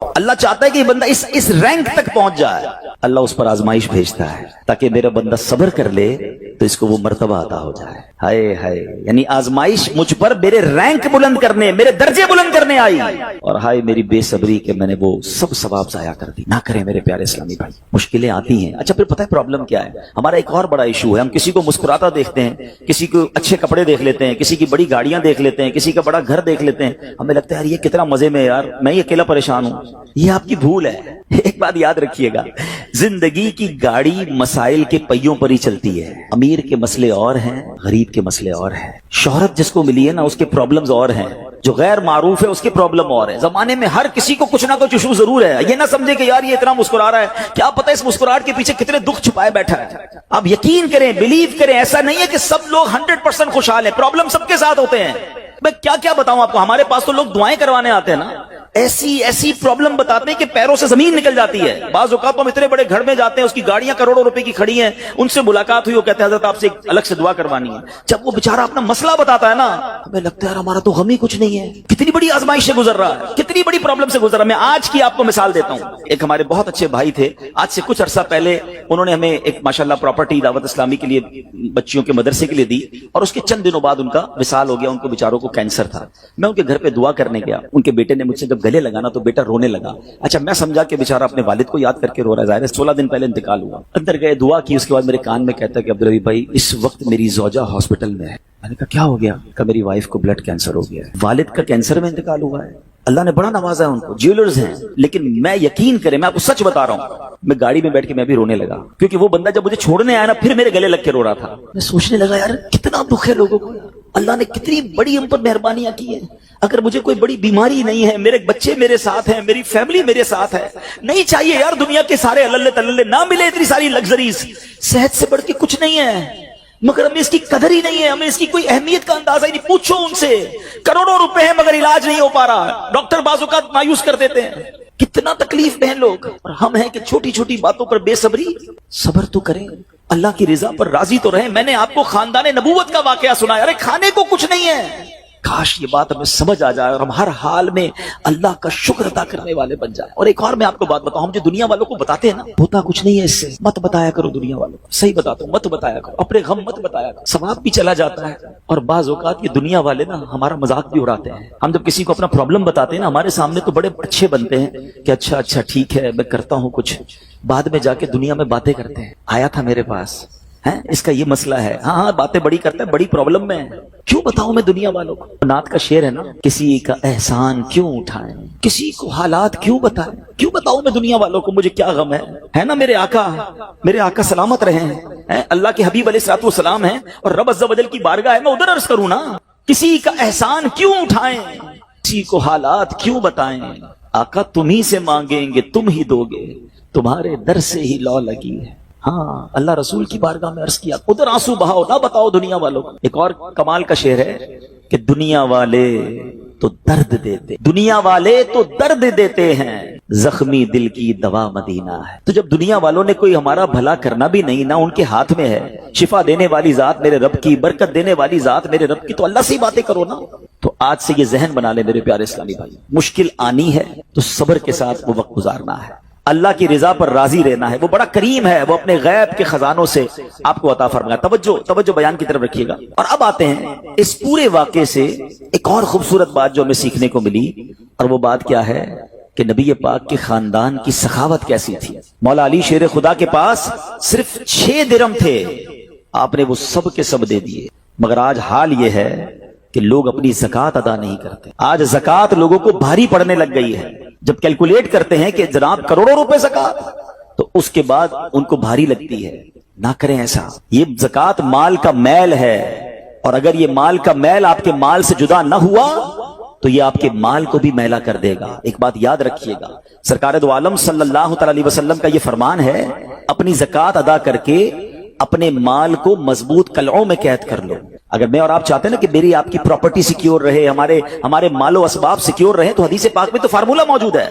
اللہ چاہتا ہے کہ یہ بندہ اس رینک تک پہنچ جائے، اللہ اس پر آزمائش بھیجتا ہے تاکہ میرا بندہ صبر کر لے تو اس کو وہ مرتبہ عطا ہو جائے۔ ہائے ہائے، یعنی آزمائش مجھ پر میرے رینک بلند کرنے، میرے درجے بلند کرنے آئی، اور ہائے میری بے صبری کہ میں نے وہ سب ثواب ضائع کر دی۔ نہ کریں میرے پیارے اسلامی بھائی، مشکلیں آتی ہیں۔ اچھا پھر پتہ ہے پرابلم کیا ہے؟ ہمارا ایک اور بڑا ایشو ہے، ہم کسی کو مسکراتا دیکھتے ہیں، کسی کو اچھے کپڑے دیکھ لیتے ہیں، کسی کی بڑی گاڑیاں دیکھ لیتے ہیں، کسی کا بڑا گھر دیکھ لیتے ہیں، ہمیں لگتا ہے یار یہ کتنا مزے میں ہے یار، میں ہی اکیلا پریشان ہوں۔ یہ آپ کی بھول ہے۔ ایک بات یاد رکھیے گا، زندگی کی گاڑی مسائل کے پہیوں پر ہی چلتی ہے۔ امیر کے مسئلے اور ہیں، غریب کے مسئلے اور ہیں۔ شہرت جس کو ملی ہے نا، اس کے پرابلمز اور ہیں، جو غیر معروف ہے اس کے پرابلم اور ہے۔ زمانے میں ہر کسی کو کچھ نہ کچھ ایشو ضرور ہے۔ یہ نہ سمجھے کہ یار یہ اتنا مسکرا رہا ہے، کیا پتہ اس مسکراہٹ کے پیچھے کتنے دکھ چھپائے بیٹھا ہے۔ آپ یقین کریں، بلیو کریں، ایسا نہیں ہے کہ سب لوگ 100% خوشحال ہیں، پرابلم سب کے ساتھ ہوتے ہیں۔ میں کیا بتاؤں آپ کو، ہمارے پاس تو لوگ دعائیں کروانے آتے ہیں نا، ایسی پرابلم بتاتے ہیں کہ پیروں سے زمین نکل جاتی ہے۔ بعض اوقات ہم اتنے بڑے گھر میں جاتے ہیں، اس کی گاڑیاں کروڑوں روپے کی کھڑی ہیں، ان سے ملاقات ہوئی، وہ کہتے ہیں حضرت آپ سے ایک الگ سے دعا کروانی ہے۔ جب وہ بیچارہ اپنا مسئلہ بتاتا ہے نا، ہمیں لگتا ہے یار ہمارا تو غم ہی کچھ نہیں ہے، کتنی بڑی آزمائش سے گزر رہا ہے، کتنی بڑی پرابلم سے گزر رہا ہے۔ میں آج کی آپ کو مثال دیتا ہوں۔ ایک ہمارے بہت اچھے بھائی تھے، آج سے کچھ عرصہ پہلے انہوں نے ہمیں ایک ماشاءاللہ پراپرٹی دعوت اسلامی کے لیے، بچیوں کے مدرسے کے لیے دی، اور اس کے چند دنوں بعد ان کا وصال ہو گیا۔ ان کو بیچاروں کو کینسر تھا۔ میں ان کے گھر پہ دعا کرنے گیا، ان کے بیٹے نے مجھ سے جب گلے لگانا تو بیٹا رونے لگا۔ اچھا میں سمجھا کہ بیچارہ اپنے والد کو یاد کر کے رو رہا ہے، ظاہر ہے 16 دن پہلے انتقال ہوا۔ اندر گئے، دعا کی، اس کے بعد میرے کان میں کہتا ہے کہ عبدالرحیم بھائی اس وقت میری زوجہ ہاسپٹل میں ہے۔ میں نے کہا کیا ہو گیا؟ کہ میری وائف کو بلڈ کینسر ہو گیا ہے۔ والد کا کینسر میں انتقال ہوا ہے؟ اللہ نے بڑا نوازا ہے ان کو، جیولرز ہیں، لیکن میں یقین کریں، میں آپ کو سچ بتا رہا ہوں، میں گاڑی میں بیٹھ کے میں بھی رونے لگا، کیونکہ وہ بندہ جب مجھے چھوڑنے آیا نا، پھر میرے گلے لگ کے رو رہا تھا۔ میں سوچنے لگا یار کتنا دکھ ہے لوگوں کو، اللہ نے کتنی بڑی ہم پر مہربانیاں کی ہیں۔ اگر مجھے کوئی بڑی بیماری نہیں ہے، میرے بچے میرے ساتھ ہیں، میری فیملی میرے ساتھ ہے، نہیں چاہیے یار دنیا کے سارے اللہ تللے، نہ ملے اتنی ساری لگژریز، صحت سے بڑھ کے کچھ نہیں ہے، مگر ہمیں اس کی قدر ہی نہیں ہے، ہمیں اس کی کوئی اہمیت کا اندازہ ہی نہیں۔ پوچھو ان سے، کروڑوں روپے ہیں مگر علاج نہیں ہو پا رہا، ڈاکٹر بعض اوقات مایوس کر دیتے ہیں۔ کتنا تکلیف میں ہیں لوگ، اور ہم ہیں کہ چھوٹی چھوٹی باتوں پر بے صبری۔ صبر تو کریں، اللہ کی رضا پر راضی تو رہیں۔ میں نے آپ کو خاندان نبوت کا واقعہ سنایا، ارے کھانے کو کچھ نہیں ہے، کاش یہ بات ہمیں سمجھ آ جائے اور ہم ہر حال میں اللہ کا شکر ادا کرنے والے بن جائیں۔ اور ایک اور میں آپ کو بات بتاؤں، ہم جو دنیا والوں کو بتاتے ہیں نا، ہوتا کچھ نہیں ہے اس سے، مت بتایا کرو دنیا والوں کو، صحیح بتاتا ہوں، مت بتایا کرو، اپنے غم مت بتایا کرو، ثواب بھی چلا جاتا ہے۔ اور بعض اوقات یہ دنیا والے نا ہمارا مذاق بھی اڑاتے ہیں۔ ہم جب کسی کو اپنا پرابلم بتاتے ہیں نا، ہمارے سامنے تو بڑے اچھے بنتے ہیں کہ اچھا ٹھیک ہے میں کرتا ہوں کچھ، بعد میں جا کے دنیا میں باتیں کرتے ہیں، آیا تھا میرے پاس ہے، اس کا یہ مسئلہ ہے، ہاں باتیں بڑی کرتا ہے، بڑی پرابلم میں ہے۔ کیوں بتاؤں میں دنیا والوں کو؟ نعت کا شعر ہے نا، کسی کا احسان کیوں اٹھائیں، کسی کو حالات کیوں بتائیں، کیوں بتاؤں میں دنیا والوں کو مجھے کیا غم ہے نا؟ میرے آقا سلامت رہے ہیں، اللہ کے حبیب علیہ الصلوۃ والسلام ہیں، اور رب عز و جل کی بارگاہ ہے، میں ادھر عرض کروں نا، کسی کا احسان کیوں اٹھائیں، کسی کو حالات کیوں بتائیں، آقا تم ہی سے مانگیں گے تم ہی دو گے، تمہارے در سے ہی لو لگی ہے۔ ہاں اللہ رسول کی بارگاہ میں عرض کیا، ادھر آنسو بہاؤ، نہ بتاؤ دنیا والوں کو۔ ایک اور کمال کا شعر ہے کہ دنیا والے تو درد دیتے، دنیا والے تو درد دیتے ہیں، زخمی دل کی دوا مدینہ ہے۔ تو جب دنیا والوں نے کوئی ہمارا بھلا کرنا بھی نہیں، نہ ان کے ہاتھ میں ہے، شفا دینے والی ذات میرے رب کی، برکت دینے والی ذات میرے رب کی، تو اللہ سے ہی باتیں کرو نا۔ تو آج سے یہ ذہن بنا لے میرے پیارے اسلامی بھائی، مشکل آنی ہے تو صبر کے ساتھ وہ وقت گزارنا ہے، اللہ کی رضا پر راضی رہنا ہے۔ وہ بڑا کریم ہے، وہ اپنے غیب کے خزانوں سے آپ کو عطا فرمائے۔ توجہ بیان کی طرف رکھیے گا۔ اور اب آتے ہیں اس پورے واقعے سے ایک اور خوبصورت بات جو ہمیں سیکھنے کو ملی، اور وہ بات کیا ہے کہ نبی پاک کے خاندان کی سخاوت کیسی تھی۔ مولا علی شیر خدا کے پاس صرف 6 درم تھے، آپ نے وہ سب کے سب دے دیے، مگر آج حال یہ ہے کہ لوگ اپنی زکوٰۃ ادا نہیں کرتے۔ آج زکوٰۃ لوگوں کو بھاری پڑنے لگ گئی ہے۔ جب کیلکولیٹ کرتے ہیں کہ جناب کروڑوں روپے زکوٰۃ، تو اس کے بعد ان کو بھاری لگتی ہے۔ نہ کریں ایسا، یہ زکوٰۃ مال کا میل ہے، اور اگر یہ مال کا میل آپ کے مال سے جدا نہ ہوا تو یہ آپ کے مال کو بھی میلا کر دے گا۔ ایک بات یاد رکھیے گا، سرکار دو عالم صلی اللہ تعالی علیہ وسلم کا یہ فرمان ہے، اپنی زکوٰۃ ادا کر کے اپنے مال کو مضبوط قلعوں میں قید کر لو۔ اگر میں اور آپ چاہتے ہیں نا کہ میری آپ کی پراپرٹی سیکیور رہے، ہمارے مال و اسباب سیکیور رہے، تو حدیث پاک میں تو فارمولہ موجود ہے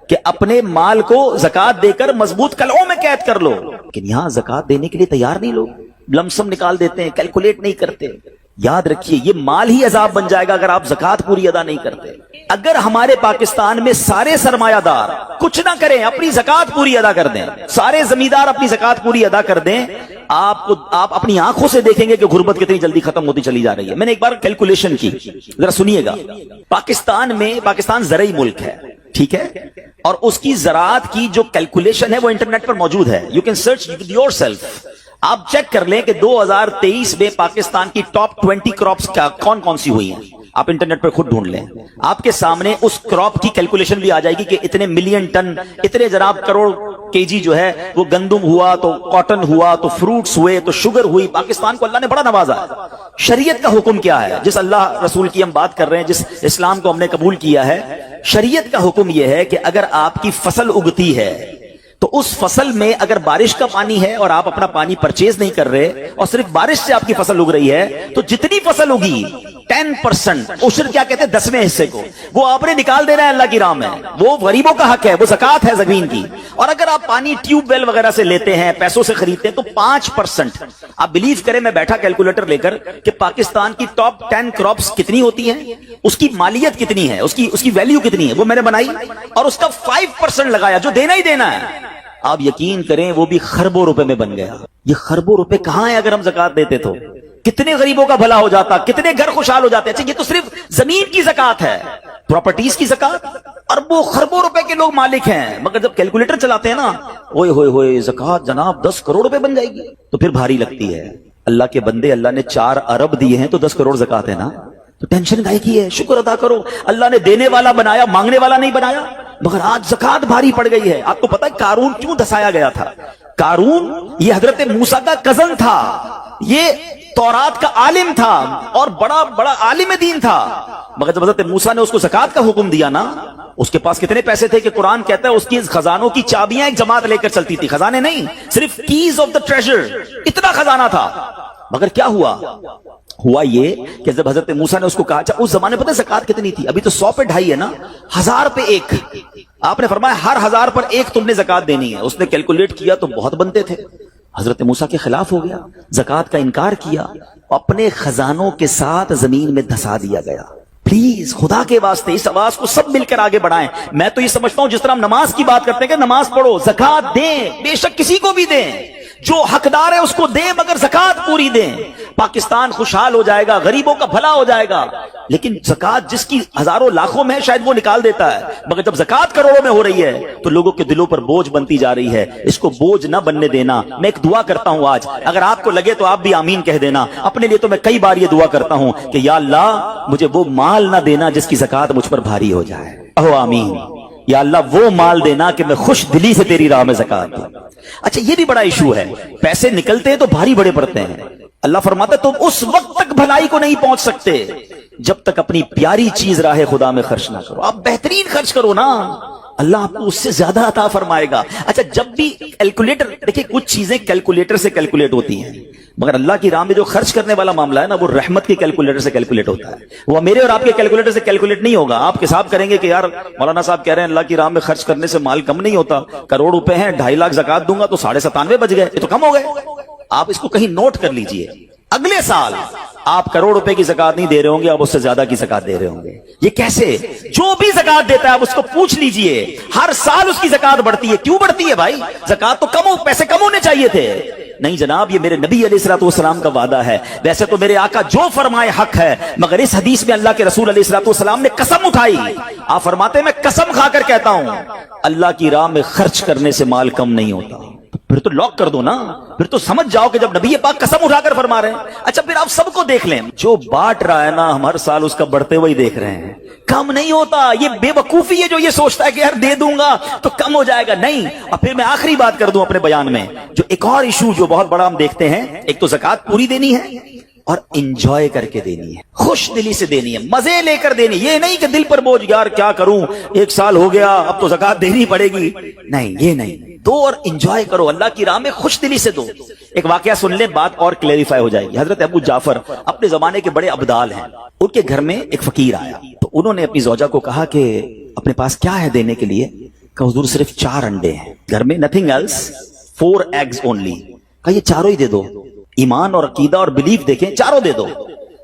کہ اپنے مال کو زکوٰۃ دے کر مضبوط قلعوں میں قید کر لو۔ لیکن یہاں زکوٰۃ دینے کے لیے تیار نہیں، لوگ لمسم نکال دیتے ہیں، کیلکولیٹ نہیں کرتے۔ یاد رکھیے یہ مال ہی عذاب بن جائے گا اگر آپ زکات پوری ادا نہیں کرتے. اگر ہمارے پاکستان میں سارے سرمایہ دار کچھ نہ کریں, اپنی زکات پوری ادا کر دیں, سارے زمیندار اپنی زکات پوری ادا کر دیں, آپ اپنی آنکھوں سے دیکھیں گے کہ غربت کتنی جلدی ختم ہوتی چلی جا رہی ہے. میں نے ایک بار کیلکولیشن کی, ذرا سنیے گا. پاکستان زرعی ملک ہے, ٹھیک ہے, اور اس کی زراعت کی جو کیلکولیشن ہے وہ انٹرنیٹ پر موجود ہے. You can search your self. آپ چیک کر لیں کہ 2023 میں پاکستان کی ٹاپ 20 کراپس کون کون سی ہوئی ہیں. آپ انٹرنیٹ پر خود ڈھونڈ لیں, آپ کے سامنے اس کراپ کی کیلکولیشن بھی آ جائے گی کہ اتنے ملین ٹن, اتنے جناب کروڑ کے جی جو ہے وہ گندم ہوا, تو کاٹن ہوا, تو فروٹس ہوئے, تو شوگر ہوئی. پاکستان کو اللہ نے بڑا نوازا ہے. شریعت کا حکم کیا ہے؟ جس اللہ رسول کی ہم بات کر رہے ہیں, جس اسلام کو ہم نے قبول کیا ہے, شریعت کا حکم یہ ہے کہ اگر آپ کی فصل اگتی ہے تو اس فصل میں اگر بارش کا پانی ہے اور آپ اپنا پانی پرچیز نہیں کر رہے اور صرف بارش سے آپ کی فصل اگ رہی ہے, تو جتنی فصل اگی 10% عشر کیا کہتے ہیں 10ویں حصے کو, وہ آپ نے نکال دینا ہے اللہ کی راہ میں. وہ غریبوں کا حق ہے, وہ زکات ہے زمین کی. اور اگر آپ پانی ٹیوب ویل وغیرہ سے لیتے ہیں, پیسوں سے خریدتے ہیں, تو 5%. آپ بلیو کریں, میں بیٹھا کیلکولیٹر لے کر کہ پاکستان کی ٹاپ 10 کراپس کتنی ہوتی ہیں, اس کی مالیت کتنی ہے, اس کی ویلیو کتنی ہے, وہ میں نے بنائی اور اس کا 5% لگایا جو دینا ہی دینا ہے. آپ یقین کریں وہ بھی خربوں روپے میں بن گیا. یہ خربوں روپے کہاں ہیں؟ اگر ہم زکات دیتے تو کتنے غریبوں کا بھلا ہو جاتا, کتنے گھر خوشحال ہو جاتے. اچھا یہ تو صرف زمین کی زکات ہے, پراپرٹیز کی زکات, اربوں خربوں روپے کے لوگ مالک ہیں. مگر جب کیلکولیٹر چلاتے ہیں نا, اوئے ہوئے ہوئے زکات جناب 10 کروڑ روپے بن جائے گی, تو پھر بھاری لگتی ہے. اللہ کے بندے, اللہ نے 4 ارب دیے ہیں تو 10 کروڑ زکات ہے نا, تو ٹینشن گائے کی ہے, شکر ادا کرو. اللہ نے دینے والا بنایا, مانگنے والا نہیں بنایا. مگر آج زکات بھاری پڑ گئی ہے. آپ کو پتا ہے قارون کیوں دسایا گیا تھا؟ قارون یہ حضرت موسیٰ کا کزن تھا, یہ تورات کا عالم تھا اور بڑا عالم دین تھا. مگر جب حضرت موسیٰ نے اس کو زکات کا حکم دیا نا, اس کے پاس کتنے پیسے تھے کہ قرآن کہتا ہے اس کی خزانوں کی چابیاں ایک جماعت لے کر چلتی تھی. خزانے نہیں, صرف کیز آف دا ٹریجر, اتنا خزانہ تھا. مگر کیا ہوا یہ کہ جب حضرت موسیٰ نے اس کو کہا, اس زمانے پتہ زکات کتنی تھی؟ ابھی تو 100 پہ 2.5 ہے نا, 1000 پہ 1. آپ نے فرمایا ہر 1000 پر 1 تم نے زکات دینی ہے. اس نے کیلکولیٹ کیا تو بہت بنتے تھے. حضرت موسیٰ کے خلاف ہو گیا, زکات کا انکار کیا, اپنے خزانوں کے ساتھ زمین میں دھسا دیا گیا. پلیز خدا کے واسطے اس آواز کو سب مل کر آگے بڑھائیں. میں تو یہ سمجھتا ہوں جس طرح ہم نماز کی بات کرتے ہیں کہ نماز پڑھو, زکات دیں, بے شک کسی کو بھی دیں, جو حقدار ہے اس کو دیں, مگر زکات پوری دیں. پاکستان خوشحال ہو جائے گا, غریبوں کا بھلا ہو جائے گا. لیکن زکات جس کی ہزاروں لاکھوں میں ہے شاید وہ نکال دیتا ہے, مگر جب زکات کروڑوں میں ہو رہی ہے تو لوگوں کے دلوں پر بوجھ بنتی جا رہی ہے. اس کو بوجھ نہ بننے دینا. میں ایک دعا کرتا ہوں آج, اگر آپ کو لگے تو آپ بھی آمین کہہ دینا. اپنے لیے تو میں کئی بار یہ دعا کرتا ہوں کہ یا اللہ مجھے وہ مال نہ دینا جس کی زکات مجھ پر بھاری ہو جائے. کہو آمین. یا اللہ وہ مال دینا کہ میں خوش دلی سے تیری راہ میں زکات دوں. اچھا یہ بھی بڑا ایشو ہے, پیسے نکلتے ہیں تو بھاری بڑے پڑتے ہیں. اللہ فرماتا ہے تم اس وقت تک بھلائی کو نہیں پہنچ سکتے جب تک اپنی پیاری چیز راہ خدا میں خرچ نہ کرو. آپ بہترین خرچ کرو نا, اللہ آپ کو اس سے زیادہ عطا فرمائے گا. اچھا جب بھی کیلکولیٹر, دیکھیں کچھ چیزیں کیلکولیٹر سے کیلکولیٹ ہوتی ہیں, مگر اللہ کی راہ میں جو خرچ کرنے والا معاملہ ہے نا وہ رحمت کے کیلکولیٹر سے کیلکولیٹ ہوتا ہے. وہ میرے اور آپ کے کیلکولیٹر سے کیلکولیٹ نہیں ہوگا. آپ حساب کریں گے کہ یار مولانا صاحب کہہ رہے ہیں اللہ کی راہ میں خرچ کرنے سے مال کم نہیں ہوتا, کروڑ روپے ہیں 2.5 لاکھ زکات دوں گا تو 97.5 بچ گئے, یہ تو کم ہو گئے. آپ اس کو کہیں نوٹ کر لیجئے, اگلے سال آپ کروڑ روپے کی زکات نہیں دے رہے ہوں گے, آپ اس سے زیادہ کی زکات دے رہے ہوں گے. یہ کیسے؟ جو بھی زکات دیتا ہے آپ اس کو پوچھ لیجئے, ہر سال اس کی زکات بڑھتی ہے. کیوں بڑھتی ہے بھائی؟ زکات تو پیسے کم ہونے چاہیے تھے. نہیں جناب, یہ میرے نبی علیہ الصلوۃ والسلام کا وعدہ ہے. ویسے تو میرے آقا جو فرمائے حق ہے, مگر اس حدیث میں اللہ کے رسول علیہ الصلوۃ والسلام نے قسم اٹھائی. آپ فرماتے ہیں میں قسم کھا کر کہتا ہوں اللہ کی راہ میں خرچ کرنے سے مال کم نہیں ہوتا. پھر تو لاک کر دو نا, پھر تو سمجھ جاؤ کہ جب نبی پاک قسم اٹھا کر فرما رہے ہیں. اچھا پھر آپ سب کو دیکھ لیں, جو بانٹ رہا ہے نا ہم ہر سال اس کا بڑھتے ہوئے دیکھ رہے ہیں, کم نہیں ہوتا. یہ بے وقوفی ہے جو یہ سوچتا ہے کہ یار دے دوں گا تو کم ہو جائے گا. نہیں. اور پھر میں آخری بات کر دوں اپنے بیان میں, جو ایک اور ایشو جو بہت بڑا ہم دیکھتے ہیں, ایک تو زکات پوری دینی ہے اور انجوائے کر کے دینی ہے, خوش دلی سے دینی ہے, مزے لے کر دینی. یہ نہیں کہ دل پر بوجھ, یار کیا کروں 1 سال ہو گیا اب تو زکات دینی پڑے گی. نہیں, یہ نہیں. دو اور انجوائے کرو, اللہ کی راہ میں خوش دلی سے دو. ایک واقعہ سن لیں, بات اور کلیریفائی ہو جائے گی. حضرت ابو جعفر اپنے زمانے کے بڑے ابدال ہیں. ان کے گھر میں ایک فقیر آیا تو انہوں نے اپنی زوجہ کو کہا کہ اپنے پاس کیا ہے دینے کے لیے؟ کہ حضور صرف 4 انڈے ہیں گھر میں, نتھنگ ایلس, 4 eggs only. کہا یہ چاروں ہی دے دو. ایمان اور عقیدہ اور بلیف دیکھیں, چاروں دے دو.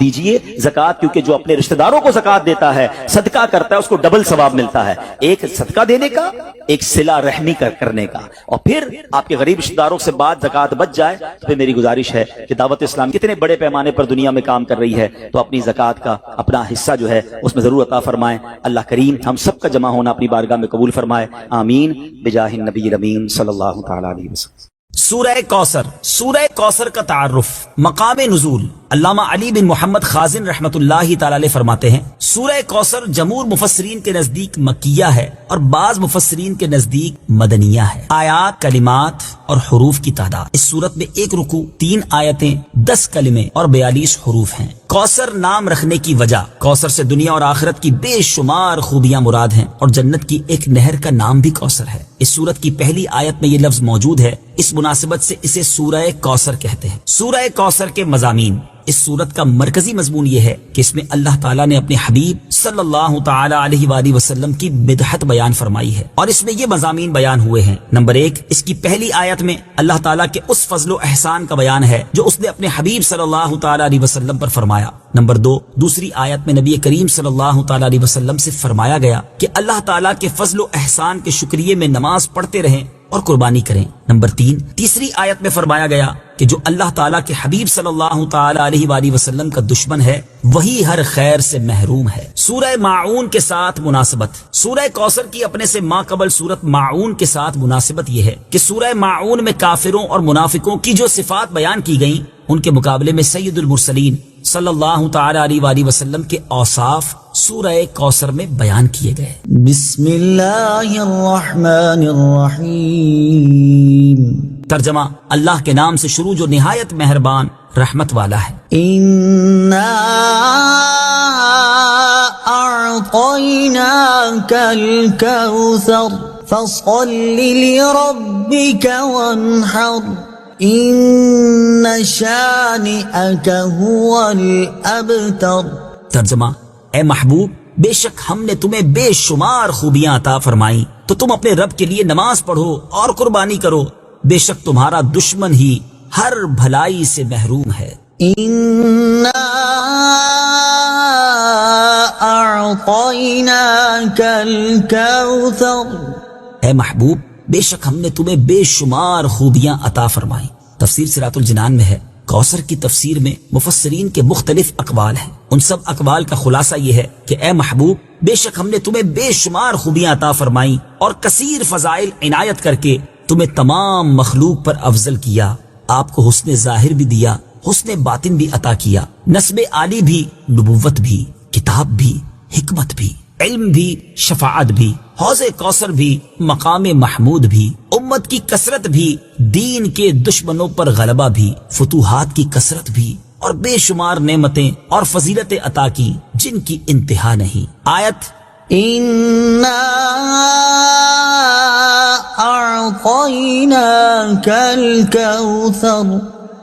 دیجئے زکات, کیونکہ جو اپنے رشتہ داروں کو زکات دیتا ہے, صدقہ کرتا ہے, اس کو ڈبل ثواب ملتا ہے, ایک صدقہ دینے کا, ایک صلہ رحمی کرنے کا. اور پھر آپ کے غریب رشتہ داروں سے بعد زکات بچ جائے تو پھر میری گزارش ہے کہ دعوت اسلام کتنے بڑے پیمانے پر دنیا میں کام کر رہی ہے, تو اپنی زکات کا اپنا حصہ جو ہے اس میں ضرور عطا فرمائیں. اللہ کریم ہم سب کا جمع ہونا اپنی بارگاہ میں قبول فرمائے, آمین بجاہ النبی الامین صلی اللہ تعالی علیہ وسلم. سورہ کوثر. سورہ کوثر کا تعارف, مقام نزول. علامہ علی بن محمد خازن رحمت اللہ تعالی علیہ فرماتے ہیں سورہ کوثر جمہور مفسرین کے نزدیک مکیہ ہے اور بعض مفسرین کے نزدیک مدنیہ ہے. آیات, کلمات اور حروف کی تعداد, اس سورت میں 1 رکوع, 3 آیتیں, 10 کلمے اور 42 حروف ہیں. کوثر نام رکھنے کی وجہ, کوثر سے دنیا اور آخرت کی بے شمار خوبیاں مراد ہیں اور جنت کی ایک نہر کا نام بھی کوثر ہے. اس سورت کی پہلی آیت میں یہ لفظ موجود ہے, اس مناسبت سے اسے سورہ کوثر کہتے ہیں. سورہ کوثر کے مضامین. اس سورت کا مرکزی مضمون یہ ہے کہ اس میں اللہ تعالیٰ نے اپنے حبیب صلی اللہ تعالی علیہ وآلہ وسلم کی مدحت بیان فرمائی ہے اور اس میں یہ مضامین بیان ہوئے ہیں. نمبر 1, اس کی پہلی آیت میں اللہ تعالیٰ کے اس فضل و احسان کا بیان ہے جو اس نے اپنے حبیب صلی اللہ تعالی علیہ وسلم پر فرمایا. نمبر 2, دوسری آیت میں نبی کریم صلی اللہ تعالی علیہ وسلم سے فرمایا گیا کہ اللہ تعالیٰ کے فضل و احسان کے شکریے میں نماز پڑھتے رہیں اور قربانی کریں. نمبر 3, تیسری آیت میں فرمایا گیا کہ جو اللہ تعالیٰ کے حبیب صلی اللہ تعالی علیہ وآلہ وسلم کا دشمن ہے وہی ہر خیر سے محروم ہے. سورہ ماعون کے ساتھ مناسبت. سورہ کوثر کی اپنے سے ما قبل سورت ماعون کے ساتھ مناسبت یہ ہے کہ سورہ ماعون میں کافروں اور منافقوں کی جو صفات بیان کی گئیں ان کے مقابلے میں سید المرسلین صلی اللہ تعالی علیہ وآلہ وسلم کے اوصاف سورہ کوثر میں بیان کیے گئے. بسم اللہ الرحمن الرحیم. ترجمہ, اللہ کے نام سے شروع جو نہایت مہربان رحمت والا ہے. انا اعطیناک الکوثر فصل لربک وانحر ان شانئک هو الابتر. ترجمہ, اے محبوب, بے شک ہم نے تمہیں بے شمار خوبیاں عطا فرمائیں تو تم اپنے رب کے لیے نماز پڑھو اور قربانی کرو, بے شک تمہارا دشمن ہی ہر بھلائی سے محروم ہے. انا اعطیناک الکوثر. اے محبوب, بے شک ہم نے تمہیں بے شمار خوبیاں عطا فرمائیں. تفسیر صراط الجنان میں ہے, کوثر کی تفسیر میں مفسرین کے مختلف اقوال ہیں. ان سب اقوال کا خلاصہ یہ ہے کہ اے محبوب, بے شک ہم نے تمہیں بے شمار خوبیاں عطا فرمائیں اور کثیر فضائل عنایت کر کے تمہیں تمام مخلوق پر افضل کیا. آپ کو حسن ظاہر بھی دیا, حسن باطن بھی عطا کیا, نسب عالی بھی, نبوت بھی, کتاب بھی, حکمت بھی, علم بھی, شفاعت بھی, حوض کوثر بھی, مقام محمود بھی, امت کی کثرت بھی, دین کے دشمنوں پر غلبہ بھی, فتوحات کی کثرت بھی اور بے شمار نعمتیں اور فضیلتیں عطا کی جن کی انتہا نہیں. آیت انا اعطیناک الکوثر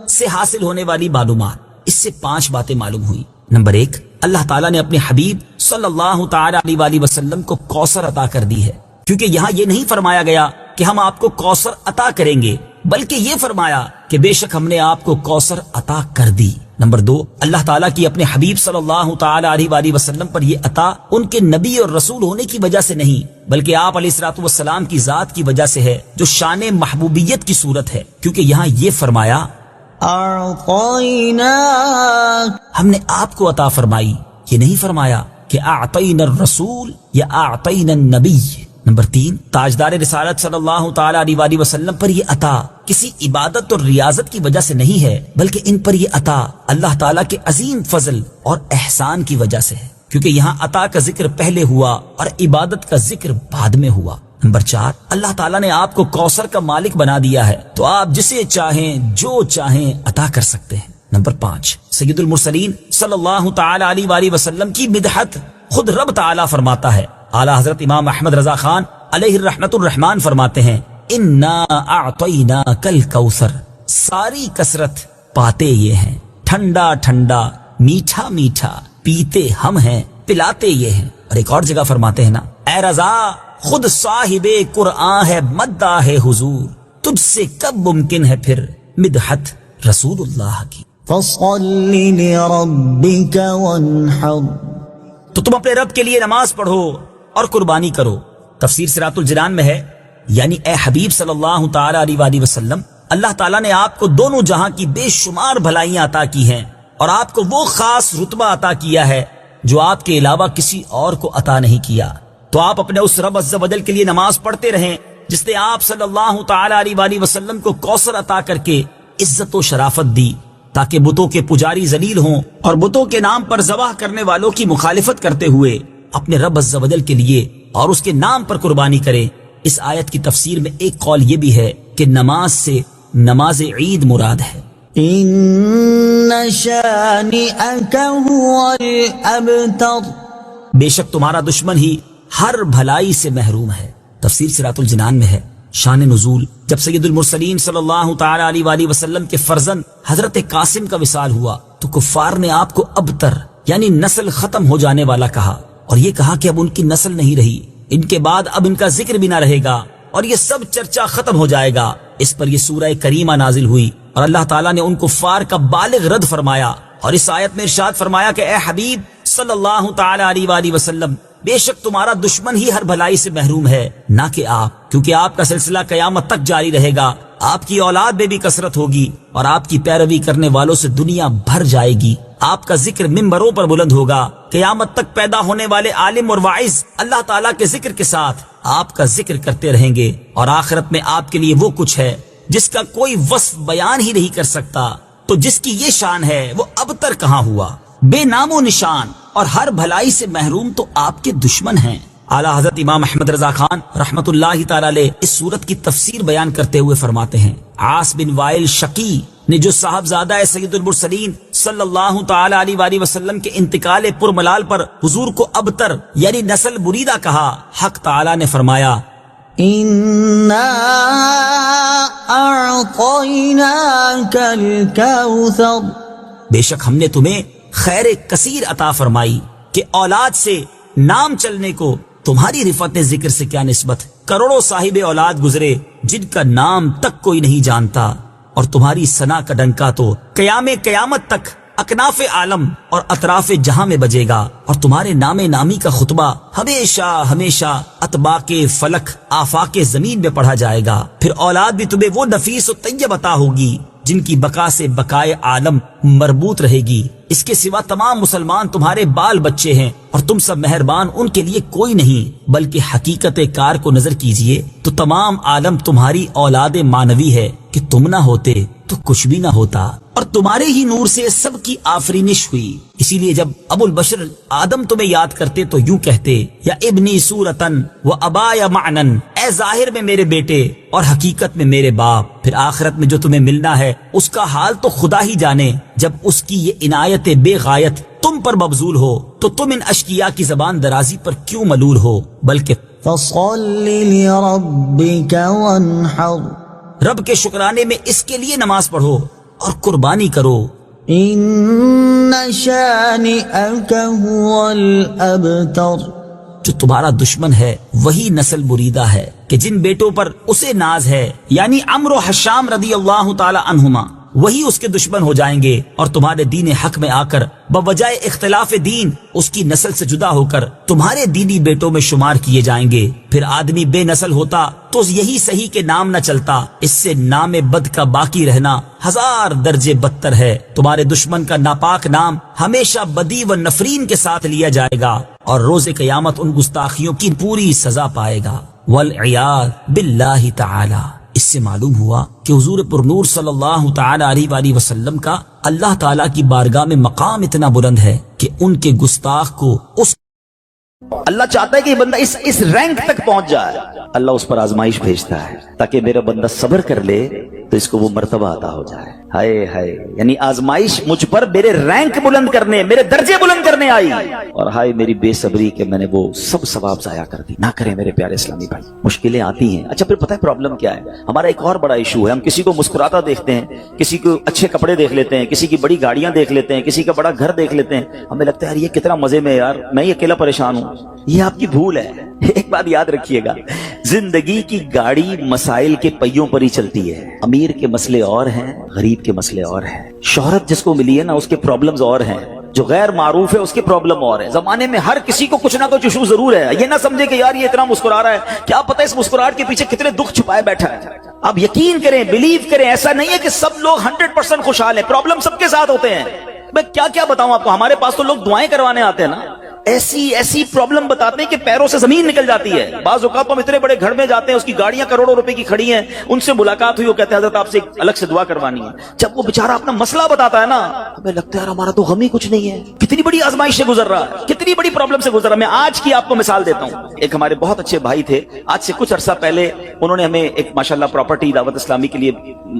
سے حاصل ہونے والی معلومات. اس سے 5 باتیں معلوم ہوئی. نمبر 1, اللہ تعالیٰ نے اپنے حبیب صلی اللہ تعالی علیہ وآلہ وسلم کو کوثر عطا کر دی ہے, کیونکہ یہاں یہ نہیں فرمایا گیا کہ ہم آپ کو کوثر عطا کریں گے, بلکہ یہ فرمایا کہ بے شک ہم نے آپ کو کوثر عطا کر دی. نمبر 2, اللہ تعالیٰ کی اپنے حبیب صلی اللہ تعالی علیہ وآلہ وسلم پر یہ عطا ان کے نبی اور رسول ہونے کی وجہ سے نہیں, بلکہ آپ علیہ الصلوۃ والسلام کی ذات کی وجہ سے ہے, جو شان محبوبیت کی صورت ہے, کیونکہ یہاں یہ فرمایا اعطیناک, ہم نے آپ کو عطا فرمائی. یہ نہیں فرمایا کہ اعطینا الرسول یا اعطینا النبی. نمبر 3, تاجدار رسالت صلی اللہ تعالی علیہ وآلہ وسلم پر یہ عطا کسی عبادت اور ریاضت کی وجہ سے نہیں ہے, بلکہ ان پر یہ عطا اللہ تعالیٰ کے عظیم فضل اور احسان کی وجہ سے ہے, کیونکہ یہاں عطا کا ذکر پہلے ہوا اور عبادت کا ذکر بعد میں ہوا. نمبر 4, اللہ تعالیٰ نے آپ کو کوثر کا مالک بنا دیا ہے تو آپ جسے چاہیں جو چاہیں عطا کر سکتے ہیں. نمبر 5, سید المرسلین صلی اللہ تعالی علیہ وآلہ وسلم کی مدحت خود رب تعالیٰ فرماتا ہے. اعلیٰ حضرت امام احمد رضا خان علیہ الرحمت الرحمان فرماتے ہیں انا اعطیناک الکوثر. ساری کثرت پاتے یہ ہیں, ٹھنڈا ٹھنڈا, میٹھا میٹھا, پیتے ہم ہیں, پلاتے یہ ہیں. اور ایک اور جگہ فرماتے ہیں نا, اے رضا خود صاحب قرآن ہے مداح حضور, تجھ سے کب ممکن ہے پھر مدحت رسول اللہ کی. فصل لربك وانحر تو تم اپنے رب کے لیے نماز پڑھو اور قربانی کرو۔ تفسیر صراط الجنان میں ہے، یعنی اے حبیب صلی اللہ تعالی علیہ وآلہ وسلم، اللہ تعالیٰ نے آپ کو دونوں جہاں کی بے شمار بھلائیاں عطا کی ہیں اور آپ کو وہ خاص رتبہ عطا کیا ہے جو آپ کے علاوہ کسی اور کو عطا نہیں کیا۔ تو آپ اپنے اس رب عز و جل کے لیے نماز پڑھتے رہیں جس نے آپ صلی اللہ تعالی علیہ وآلہ وسلم کو کوثر عطا کر کے عزت و شرافت دی، تاکہ بتوں کے پجاری ذلیل ہوں اور بتوں کے نام پر ذبح کرنے والوں کی مخالفت کرتے ہوئے اپنے رب عز و جل کے لیے اور اس کے نام پر قربانی کریں۔ اس آیت کی تفسیر میں ایک قول یہ بھی ہے کہ نماز سے نماز عید مراد ہے۔ ان شانئك هو الابتر بے شک تمہارا دشمن ہی ہر بھلائی سے محروم ہے۔ تفسیر صراط الجنان میں ہے۔ شان نزول، جب سید المرسلین صلی اللہ تعالی علیہ وآلہ وسلم کے فرزند حضرت قاسم کا وصال ہوا تو کفار نے آپ کو ابتر یعنی نسل ختم ہو جانے والا کہا، اور یہ کہا کہ اب ان کی نسل نہیں رہی، ان کے بعد اب ان کا ذکر بھی نہ رہے گا اور یہ سب چرچا ختم ہو جائے گا۔ اس پر یہ سورہ کریمہ نازل ہوئی اور اللہ تعالیٰ نے ان کفار کا بالغ رد فرمایا، اور اس آیت میں ارشاد فرمایا کہ اے حبیب صلی اللہ تعالی علیہ وآلہ وسلم، بے شک تمہارا دشمن ہی ہر بھلائی سے محروم ہے، نہ کہ آپ، کیونکہ آپ کا سلسلہ قیامت تک جاری رہے گا، آپ کی اولاد میں بھی کثرت ہوگی اور آپ کی پیروی کرنے والوں سے دنیا بھر جائے گی۔ آپ کا ذکر ممبروں پر بلند ہوگا، قیامت تک پیدا ہونے والے عالم اور واعظ اللہ تعالیٰ کے ذکر کے ساتھ آپ کا ذکر کرتے رہیں گے، اور آخرت میں آپ کے لیے وہ کچھ ہے جس کا کوئی وصف بیان ہی نہیں کر سکتا۔ تو جس کی یہ شان ہے وہ ابتر کہاں ہوا، بے نام و نشان اور ہر بھلائی سے محروم تو آپ کے دشمن ہیں۔ اعلیٰ حضرت امام احمد رضا خان رحمت اللہ تعالی علیہ اس سورت کی تفسیر بیان کرتے ہوئے فرماتے ہیں، عاص بن وائل شقی نے جو صاحبزادہ سید المرسلین صلی اللہ تعالی علیہ وآلہ وسلم کے انتقال پرملال پر حضور کو ابتر یعنی نسل بریدہ کہا، حق تعالی نے فرمایا، انا اعطیناک الکوثر بے شک ہم نے تمہیں خیر کثیر عطا فرمائی کہ اولاد سے نام چلنے کو تمہاری رفعت ذکر سے کیا نسبت، کروڑوں صاحب اولاد گزرے جن کا نام تک کوئی نہیں جانتا، اور تمہاری ثنا کا ڈنکا تو قیامت تک اکناف عالم اور اطراف جہاں میں بجے گا، اور تمہارے نام نامی کا خطبہ ہمیشہ ہمیشہ اطباق فلک آفاق زمین میں پڑھا جائے گا۔ پھر اولاد بھی تمہیں وہ نفیس و طیب عطا ہوگی جن کی بقا سے بقائے عالم مربوط رہے گی۔ اس کے سوا تمام مسلمان تمہارے بال بچے ہیں، اور تم سب مہربان ان کے لیے کوئی نہیں، بلکہ حقیقت کار کو نظر کیجئے تو تمام عالم تمہاری اولاد مانوی ہے کہ تم نہ ہوتے تو کچھ بھی نہ ہوتا، اور تمہارے ہی نور سے سب کی آفرینش ہوئی۔ اسی لیے جب ابو البشر آدم تمہیں یاد کرتے تو یوں کہتے، یا ابنی صورتن و ابایا معنن، اے ظاہر میں میرے بیٹے اور حقیقت میں میرے باپ۔ پھر آخرت میں جو تمہیں ملنا ہے اس کا حال تو خدا ہی جانے، جب اس کی یہ عنایت بے غایت تم پر مبذول ہو تو تم ان اشقیاء کی زبان درازی پر کیوں ملول ہو، بلکہ فصل لربک وانحر رب کے شکرانے میں اس کے لیے نماز پڑھو اور قربانی کرو۔ ان شانئک هو الابتر جو تمہارا دشمن ہے وہی نسل بریدہ ہے کہ جن بیٹوں پر اسے ناز ہے، یعنی عمرو و حشام رضی اللہ تعالی عنہما، وہی اس کے دشمن ہو جائیں گے، اور تمہارے دین حق میں آ کر بوجہ اختلاف دین اس کی نسل سے جدا ہو کر تمہارے دینی بیٹوں میں شمار کیے جائیں گے۔ پھر آدمی بے نسل ہوتا تو یہی صحیح کہ نام نہ چلتا، اس سے نام بد کا باقی رہنا 1000 درجے بدتر ہے۔ تمہارے دشمن کا ناپاک نام ہمیشہ بدی و نفرین کے ساتھ لیا جائے گا، اور روز قیامت ان گستاخیوں کی پوری سزا پائے گا، والعیاذ باللہ تعالی۔ اس سے معلوم ہوا کہ حضور پرنور صلی اللہ تعالی علیہ وآلہ وسلم کا اللہ تعالیٰ کی بارگاہ میں مقام اتنا بلند ہے کہ ان کے گستاخ کو اس اللہ چاہتا ہے کہ یہ بندہ اس رینک تک پہنچ جائے، اللہ اس پر آزمائش بھیجتا ہے تاکہ میرا بندہ صبر کر لے تو اس کو وہ مرتبہ عطا ہو جائے۔ ہائے ہائے، یعنی آزمائش مجھ پر میرے رینک بلند کرنے، میرے درجے بلند کرنے آئی، اور ہائے میری بے صبری کہ میں نے وہ سب ثواب ضائع کر دی۔ نہ کریں میرے پیارے اسلامی بھائی، مشکلیں آتی ہیں۔ اچھا پھر پتہ ہے پرابلم کیا ہے؟ ہمارا ایک اور بڑا ایشو ہے، ہم کسی کو مسکراتا دیکھتے ہیں، کسی کو اچھے کپڑے دیکھ لیتے ہیں، کسی کی بڑی گاڑیاں دیکھ لیتے ہیں، کسی کا بڑا گھر دیکھ لیتے ہیں، ہمیں لگتا ہے یار یہ کتنا مزے میں، یار میں ہی اکیلا پریشان ہوں۔ یہ آپ کی بھول ہے. ایک بات یاد رکھیے گا, زندگی کی گاڑی مسائل کے پہیوں پر ہی چلتی ہے. امیر کے مسئلے اور ہیں, غریب کے مسئلے اور ہیں. شہرت جس کو ملی ہے نا, اس کے پرابلمز اور ہیں. جو غیر معروف ہے اس کے پرابلم اور ہے. زمانے میں ہر کسی کو کچھ نہ کچھ ایشو ضرور ہے. یہ نہ سمجھے کہ یار یہ اتنا مسکرا رہا ہے, کیا پتہ اس مسکراہٹ کے پیچھے کتنے دکھ چھپائے بیٹھا ہے. آپ یقین کریں, بلیو کریں, ایسا نہیں ہے کہ سب لوگ 100% خوشحال ہیں. پرابلم سب کے ساتھ ہوتے ہیں. میں کیا بتاؤں آپ کو, ہمارے پاس تو لوگ دعائیں کروانے آتے ہیں نا, ایسی پرابلم بتاتے ہیں کہ پیروں سے زمین نکل جاتی ہے. بعض اوقات ہم اتنے بڑے گھر میں جاتے ہیں, اس کی گاڑیاں کروڑوں روپے کی کھڑی ہیں, ان سے ملاقات ہوئی, وہ کہتے ہیں حضرت آپ سے الگ سے دعا کروانی ہے. جب وہ بیچارہ اپنا مسئلہ بتاتا ہے نا, ہمیں لگتا ہے یار ہمارا تو غم ہی کچھ نہیں ہے. کتنی بڑی آزمائش سے گزر رہا ہے, کتنی بڑی پرابلم سے گزر رہا ہے. میں آج کی آپ کو مثال دیتا ہوں. ایک ہمارے بہت اچھے بھائی تھے, آج سے کچھ عرصہ پہلے انہوں نے ہمیں ایک ماشاءاللہ پراپرٹی دعوت اسلامی کے لیے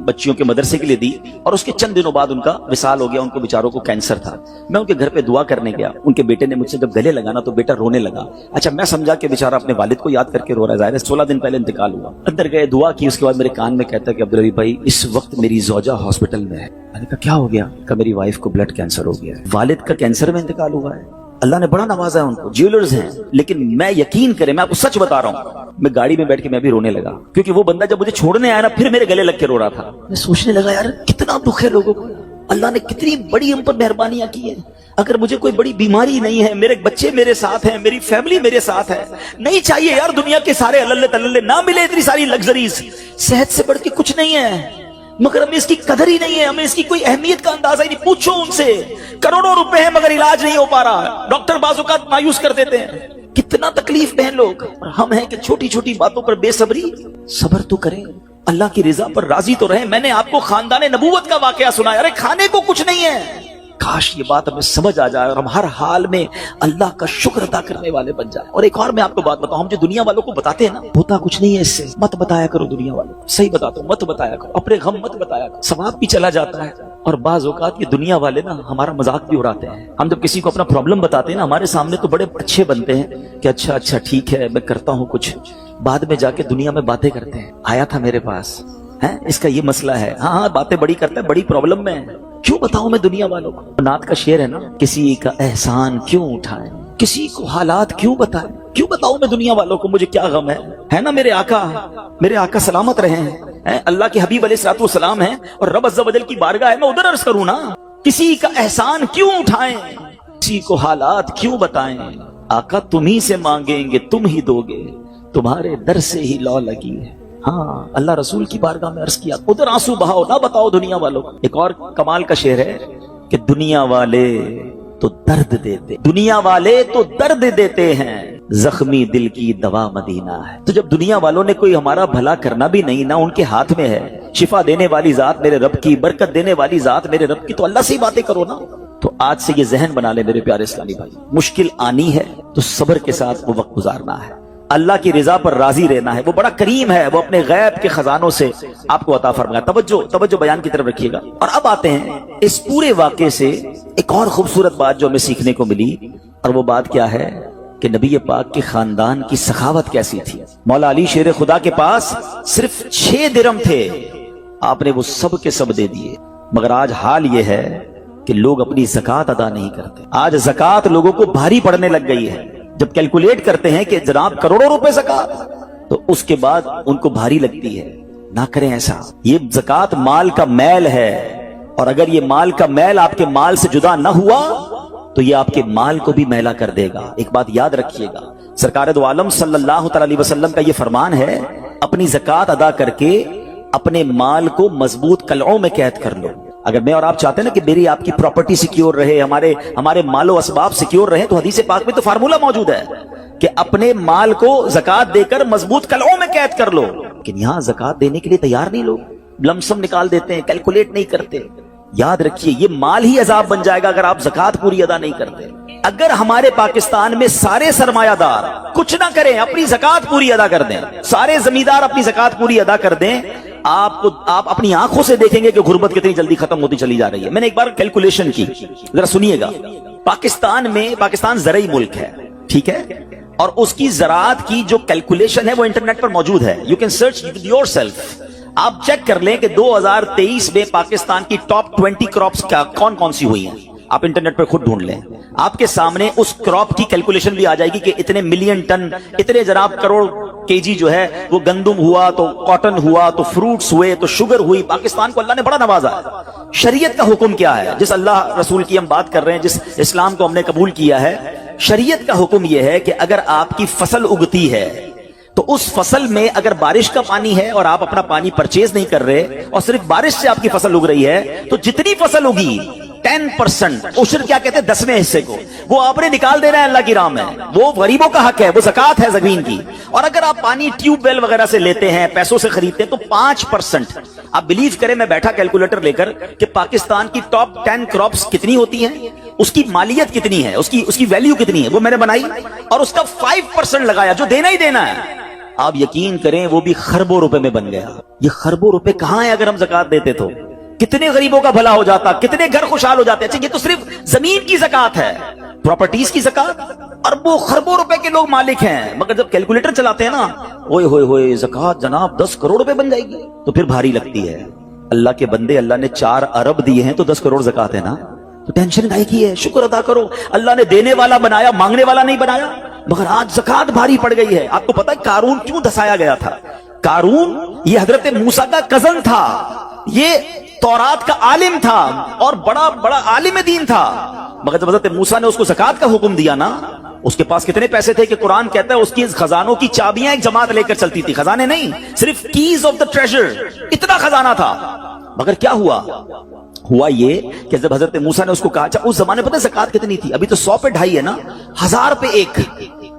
بچیوں کے مدرسے کے لیے دی, اور اس کے چند دنوں بعد ان کا وصال ہو گیا. ان کو بیچاروں کو کینسر تھا. میں ان کے گھر پہ دعا کرنے گیا. ان کے بیٹے نے مجھ سے جب گلے لگا نا, تو بیٹا رونے لگا. اچھا, میں سمجھا کہ بیچارہ اپنے والد کو یاد کر کے رو رہا ہے. ظاہر ہے 16 دن پہلے انتقال ہوا. اندر گئے, دعا کی. اس کے بعد میرے کان میں کہتا ہے کہ عبدالرحیم بھائی اس وقت میری زوجہ ہاسپٹل میں ہے. میں نے کہا کیا ہو گیا؟ کہ میری وائف کو بلڈ کینسر ہو گیا ہے. والد کا کینسر میں انتقال ہوا ہے. اللہ نے بڑا نوازا ہے ان کو, جیولرز ہیں. لیکن میں یقین کریں, میں آپ کو سچ بتا رہا ہوں, میں گاڑی میں بیٹھ کے میں بھی رونے لگا, کیونکہ وہ بندہ جب مجھے چھوڑنے آیا نا, پھر میرے گلے لگ کے رو رہا تھا. میں سوچنے لگا یار کتنا دکھ ہے لوگوں کو, اللہ نے کتنی بڑی ہم پر مہربانیاں کی ہیں. اگر مجھے کوئی بڑی بیماری نہیں ہے, میرے بچے میرے ساتھ ہیں, میری فیملی میرے ساتھ ہے, نہیں چاہیے یار دنیا کے سارے اللہ تللے, نہ ملے اتنی ساری لگژریز. صحت سے بڑھ کے کچھ نہیں ہے, مگر ہمیں اس کی قدر ہی نہیں ہے, ہمیں اس کی کوئی اہمیت کا اندازہ ہی نہیں. پوچھو ان سے, کروڑوں روپے ہیں مگر علاج نہیں ہو پا رہا. ڈاکٹر بعض اوقات مایوس کر دیتے ہیں. کتنا تکلیف میں ہیں لوگ, اور ہم ہیں کہ چھوٹی چھوٹی باتوں پر بے صبری. صبر تو کریں, اللہ کی رضا پر راضی تو رہیں. میں نے آپ کو خاندان نبوت کا واقعہ سنایا. ارے کھانے کو کچھ نہیں ہے. کاش یہ بات ہمیں سمجھ آ جائے اور ہم ہر حال میں اللہ کا شکر ادا کرنے والے بن جائیں. اور ایک اور میں آپ کو بات بتاؤں, ہم جو دنیا والوں کو بتاتے ہیں نا, ہوتا کچھ نہیں ہے اس سے. مت بتایا کرو دنیا والوں کو, صحیح بتاتا ہوں, مت بتایا کرو. اپنے غم مت بتایا کرو, ثواب بھی چلا جاتا ہے. اور بعض اوقات یہ دنیا والے نا ہمارا مذاق بھی اڑاتے ہیں. ہم جب کسی کو اپنا پرابلم بتاتے ہیں نا, ہمارے سامنے تو بڑے اچھے بنتے ہیں کہ اچھا ٹھیک ہے میں کرتا ہوں کچھ. بعد میں جا کے دنیا میں باتیں کرتے ہیں, آیا تھا میرے پاس, اس کا یہ مسئلہ ہے, ہاں باتیں بڑی کرتا ہے, بڑی پرابلم میں ہے. کیوں بتاؤں میں دنیا والوں کو؟ نعت کا شعر ہے نا, کسی کا احسان کیوں اٹھائیں, کسی کو حالات کیوں بتائیں. کیوں بتاؤں میں دنیا والوں کو مجھے کیا غم ہے نا. میرے آقا سلامت رہے ہیں, اللہ کے حبیب علیہ الصلوۃ والسلام ہیں, اور رب عز و جل کی بارگاہ ہے, میں ادھر عرض کروں نا. کسی کا احسان کیوں اٹھائیں, کسی کو حالات کیوں بتائیں. آقا تم ہی سے مانگیں گے تم ہی دو گے, تمہارے در سے ہی لو لگی ہے. ہاں, اللہ رسول کی بارگاہ میں عرض کیا, ادھر آنسو بہاؤ, نہ بتاؤ دنیا والوں کو. ایک اور کمال کا شعر ہے کہ دنیا والے تو درد دیتے, دنیا والے تو درد دیتے ہیں, زخمی دل کی دوا مدینہ ہے. تو جب دنیا والوں نے کوئی ہمارا بھلا کرنا بھی نہیں, نہ ان کے ہاتھ میں ہے. شفا دینے والی ذات میرے رب کی, برکت دینے والی ذات میرے رب کی, تو اللہ سے ہی باتیں کرو نا. تو آج سے یہ ذہن بنا لے میرے پیارے اسلامی بھائی, مشکل آنی ہے تو صبر کے ساتھ وہ وقت گزارنا ہے, اللہ کی رضا پر راضی رہنا ہے. وہ بڑا کریم ہے, وہ اپنے غیب کے خزانوں سے آپ کو عطا فرمائے. توجہ بیان کی طرف رکھیے گا. اور اب آتے ہیں اس پورے واقعے سے ایک اور خوبصورت بات جو ہمیں سیکھنے کو ملی, اور وہ بات کیا ہے کہ نبی پاک کے خاندان کی سخاوت کیسی تھی. مولا علی شیر خدا کے پاس صرف 6 درم تھے, آپ نے وہ سب کے سب دے دیے. مگر آج حال یہ ہے کہ لوگ اپنی زکوٰۃ ادا نہیں کرتے. آج زکوٰۃ لوگوں کو بھاری پڑنے لگ گئی ہے. جب کیلکولیٹ کرتے ہیں کہ جناب کروڑوں روپے زکوٰۃ, تو اس کے بعد ان کو بھاری لگتی ہے. نہ کریں ایسا. یہ زکوٰۃ مال کا میل ہے, اور اگر یہ مال کا میل آپ کے مال سے جدا نہ ہوا تو یہ آپ کے مال کو بھی میلا کر دے گا. ایک بات یاد رکھیے گا, سرکار دو عالم صلی اللہ تعالی علیہ وسلم کا یہ فرمان ہے, اپنی زکوٰۃ ادا کر کے اپنے مال کو مضبوط قلعوں میں قید کر لو. اگر میں اور آپ چاہتے ہیں نا کہ میری آپ کی پراپرٹی سیکیور رہے, ہمارے مال و اسباب سیکیور رہے, تو حدیث پاک میں تو فارمولہ موجود ہے کہ اپنے مال کو زکوٰۃ دے کر مضبوط قلعوں میں قید کر لو. لیکن یہاں زکوٰۃ دینے کے لیے تیار نہیں لوگ, لمسم نکال دیتے ہیں, کیلکولیٹ نہیں کرتے. یاد رکھیے یہ مال ہی عذاب بن جائے گا اگر آپ زکوٰۃ پوری ادا نہیں کرتے. اگر ہمارے پاکستان میں سارے سرمایہ دار کچھ نہ کریں, اپنی زکوٰۃ پوری ادا کر دیں, سارے زمیندار اپنی زکوٰۃ پوری ادا کر دیں, آپ اپنی آنکھوں سے دیکھیں گے کہ غربت کتنی جلدی ختم ہوتی چلی جا رہی ہے. میں نے ایک بار کیلکولیشن کی, ذرا سنیے گا. پاکستان زرعی ملک ہے, ٹھیک ہے, اور اس کی زراعت کی جو کیلکولیشن ہے وہ انٹرنیٹ پر موجود ہے. You can search your self. آپ چیک کر لیں کہ 2023 میں پاکستان کی ٹاپ 20 کراپس کون کون سی ہوئی ہیں. آپ انٹرنیٹ پر خود ڈھونڈ لیں, آپ کے سامنے اس کراپ کی کیلکولیشن بھی آ جائے گی کہ اتنے ملین ٹن, اتنے جناب کروڑ کے جی جو ہے وہ گندم ہوا, تو کاٹن ہوا, تو فروٹس ہوئے, تو شوگر ہوئی. پاکستان کو اللہ نے بڑا نوازا ہے. شریعت کا حکم کیا ہے؟ جس اللہ رسول کی ہم بات کر رہے ہیں, جس اسلام کو ہم نے قبول کیا ہے, شریعت کا حکم یہ ہے کہ اگر آپ کی فصل اگتی ہے تو اس فصل میں اگر بارش کا پانی ہے اور آپ اپنا پانی پرچیز نہیں کر رہے اور صرف بارش سے آپ کی فصل اگ رہی ہے, تو جتنی فصل اگی 10% عشر کیا کہتے ہیں 10ویں حصے کو, وہ آپ نے نکال دینا ہے اللہ کی راہ میں. وہ غریبوں کا حق ہے, وہ زکات ہے زمین کی. اور اگر آپ پانی ٹیوب ویل وغیرہ سے لیتے ہیں, پیسوں سے خریدتے ہیں, تو 5%. آپ بلیو کریں, میں بیٹھا کیلکولیٹر لے کر کہ پاکستان کی ٹاپ 10 کراپس کتنی ہوتی ہیں, اس کی مالیت کتنی ہے, اس کی ویلیو کتنی ہے, وہ میں نے بنائی اور اس کا 5% لگایا جو دینا ہی دینا ہے. آپ یقین کریں وہ بھی خربوں روپے میں بن گیا. یہ خربوں روپے کہاں ہیں؟ اگر ہم زکات دیتے تو کتنے غریبوں کا بھلا ہو جاتا, کتنے گھر خوشحال ہو جاتے. اچھا یہ تو صرف زمین کی زکات ہے, پراپرٹیز کی زکات, اربوں خربوں روپے کے لوگ مالک ہیں. مگر جب کیلکولیٹر چلاتے ہیں نا, اوئے ہوئے ہوئے زکات جناب 10 کروڑ روپے بن جائے گی, تو پھر بھاری لگتی ہے. اللہ کے بندے, اللہ نے 4 ارب دیے ہیں تو 10 کروڑ زکات ہے نا, تو ٹینشن کائی کی ہے؟ شکر ادا کرو. اللہ نے دینے والا بنایا, مانگنے والا نہیں بنایا. مگر آج زکات بھاری پڑ گئی ہے. آپ کو پتا ہے قارون کیوں دسایا گیا تھا؟ قارون یہ حضرت موسیٰ کا کزن تھا, یہ تورات کا عالم تھا اور بڑا بڑا عالم دین تھا. مگر جب حضرت موسیٰ نے اس کو زکات کا حکم دیا نا, اس کے پاس کتنے پیسے تھے کہ قرآن کہتا ہے اس کی خزانوں کی چابیاں ایک جماعت لے کر چلتی تھی. خزانے نہیں, صرف کیز آف دا ٹریجر, اتنا خزانہ تھا. مگر کیا ہوا یہ کہ جب حضرت موسیٰ نے اس کو کہا, اچھا اس زمانے پتہ زکات کتنی تھی؟ ابھی تو 100 پہ 2.5 ہے نا, 1000 پہ 1.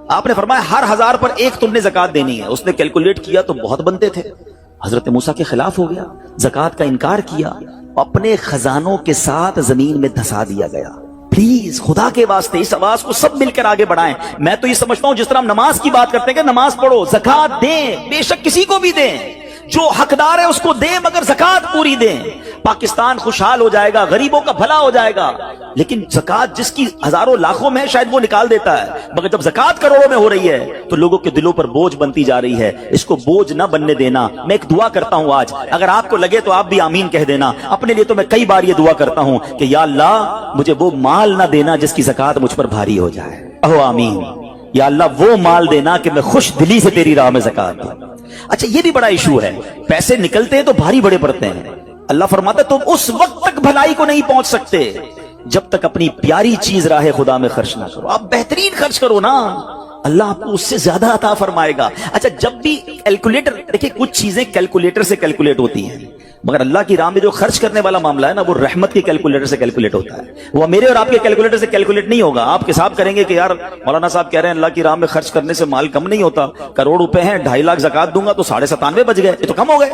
آپ نے فرمایا ہر 1000 پر 1 تم نے زکات دینی ہے. اس نے کیلکولیٹ کیا تو بہت بنتے تھے. حضرت موسیٰ کے خلاف ہو گیا, زکات کا انکار کیا, اپنے خزانوں کے ساتھ زمین میں دھسا دیا گیا. پلیز خدا کے واسطے اس آواز کو سب مل کر آگے بڑھائیں. میں تو یہ سمجھتا ہوں جس طرح ہم نماز کی بات کرتے ہیں کہ نماز پڑھو, زکات دیں, بے شک کسی کو بھی دیں, جو حقدار ہے اس کو دیں, مگر زکات پوری دیں. پاکستان خوشحال ہو جائے گا, غریبوں کا بھلا ہو جائے گا. لیکن زکات جس کی ہزاروں لاکھوں میں شاید وہ نکال دیتا ہے, مگر جب زکات کروڑوں میں ہو رہی ہے تو لوگوں کے دلوں پر بوجھ بنتی جا رہی ہے. اس کو بوجھ نہ بننے دینا. میں ایک دعا کرتا ہوں آج, اگر آپ کو لگے تو آپ بھی آمین کہہ دینا. اپنے لیے تو میں کئی بار یہ دعا کرتا ہوں کہ یا اللہ مجھے وہ مال نہ دینا جس کی زکات مجھ پر بھاری ہو جائے. کہو آمین. یا اللہ وہ مال دینا کہ میں خوش دلی سے تیری راہ میں زکات دوں. اچھا یہ بھی بڑا ایشو ہے, پیسے نکلتے ہیں تو بھاری بڑے پڑتے ہیں. اللہ فرماتا ہے تم اس وقت تک بھلائی کو نہیں پہنچ سکتے جب تک اپنی پیاری چیز راہ خدا میں خرچ نہ کرو. آپ بہترین خرچ کرو نا, اللہ آپ کو اس سے زیادہ عطا فرمائے گا. اچھا جب بھی کیلکولیٹر, دیکھیں کچھ چیزیں کیلکولیٹر سے کیلکولیٹ ہوتی ہیں, مگر اللہ کی راہ میں جو خرچ کرنے والا معاملہ ہے نا, وہ رحمت کے کیلکولیٹر سے کیلکولیٹ ہوتا ہے. وہ میرے اور آپ کے کیلکولیٹر سے کیلکولیٹ نہیں ہوگا. آپ حساب کریں گے کہ یار مولانا صاحب کہہ رہے ہیں اللہ کی راہ میں خرچ کرنے سے مال کم نہیں ہوتا, کروڑ روپے ہیں 2.5 لاکھ زکات دوں گا تو 97.5 بچ گئے, یہ تو کم ہو گئے.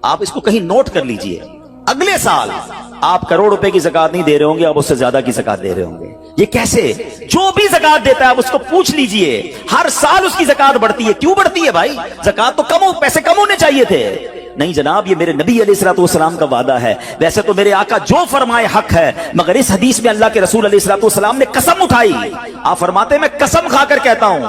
آپ اس کو کہیں نوٹ کر لیجئے, اگلے سال آپ کروڑ روپے کی زکات نہیں دے رہے ہوں گے, آپ اس سے زیادہ کی زکات دے رہے ہوں گے. یہ کیسے؟ جو بھی زکات دیتا ہے آپ اس کو پوچھ لیجئے, ہر سال اس کی زکات بڑھتی ہے. کیوں بڑھتی ہے بھائی؟ زکات تو پیسے کم ہونے چاہیے تھے. نہیں جناب, یہ میرے نبی علیہ الصلوۃ والسلام کا وعدہ ہے. ویسے تو میرے آقا جو فرمائے حق ہے, مگر اس حدیث میں اللہ کے رسول علیہ الصلوۃ والسلام نے قسم اٹھائی. آپ فرماتے ہیں میں قسم کھا کر کہتا ہوں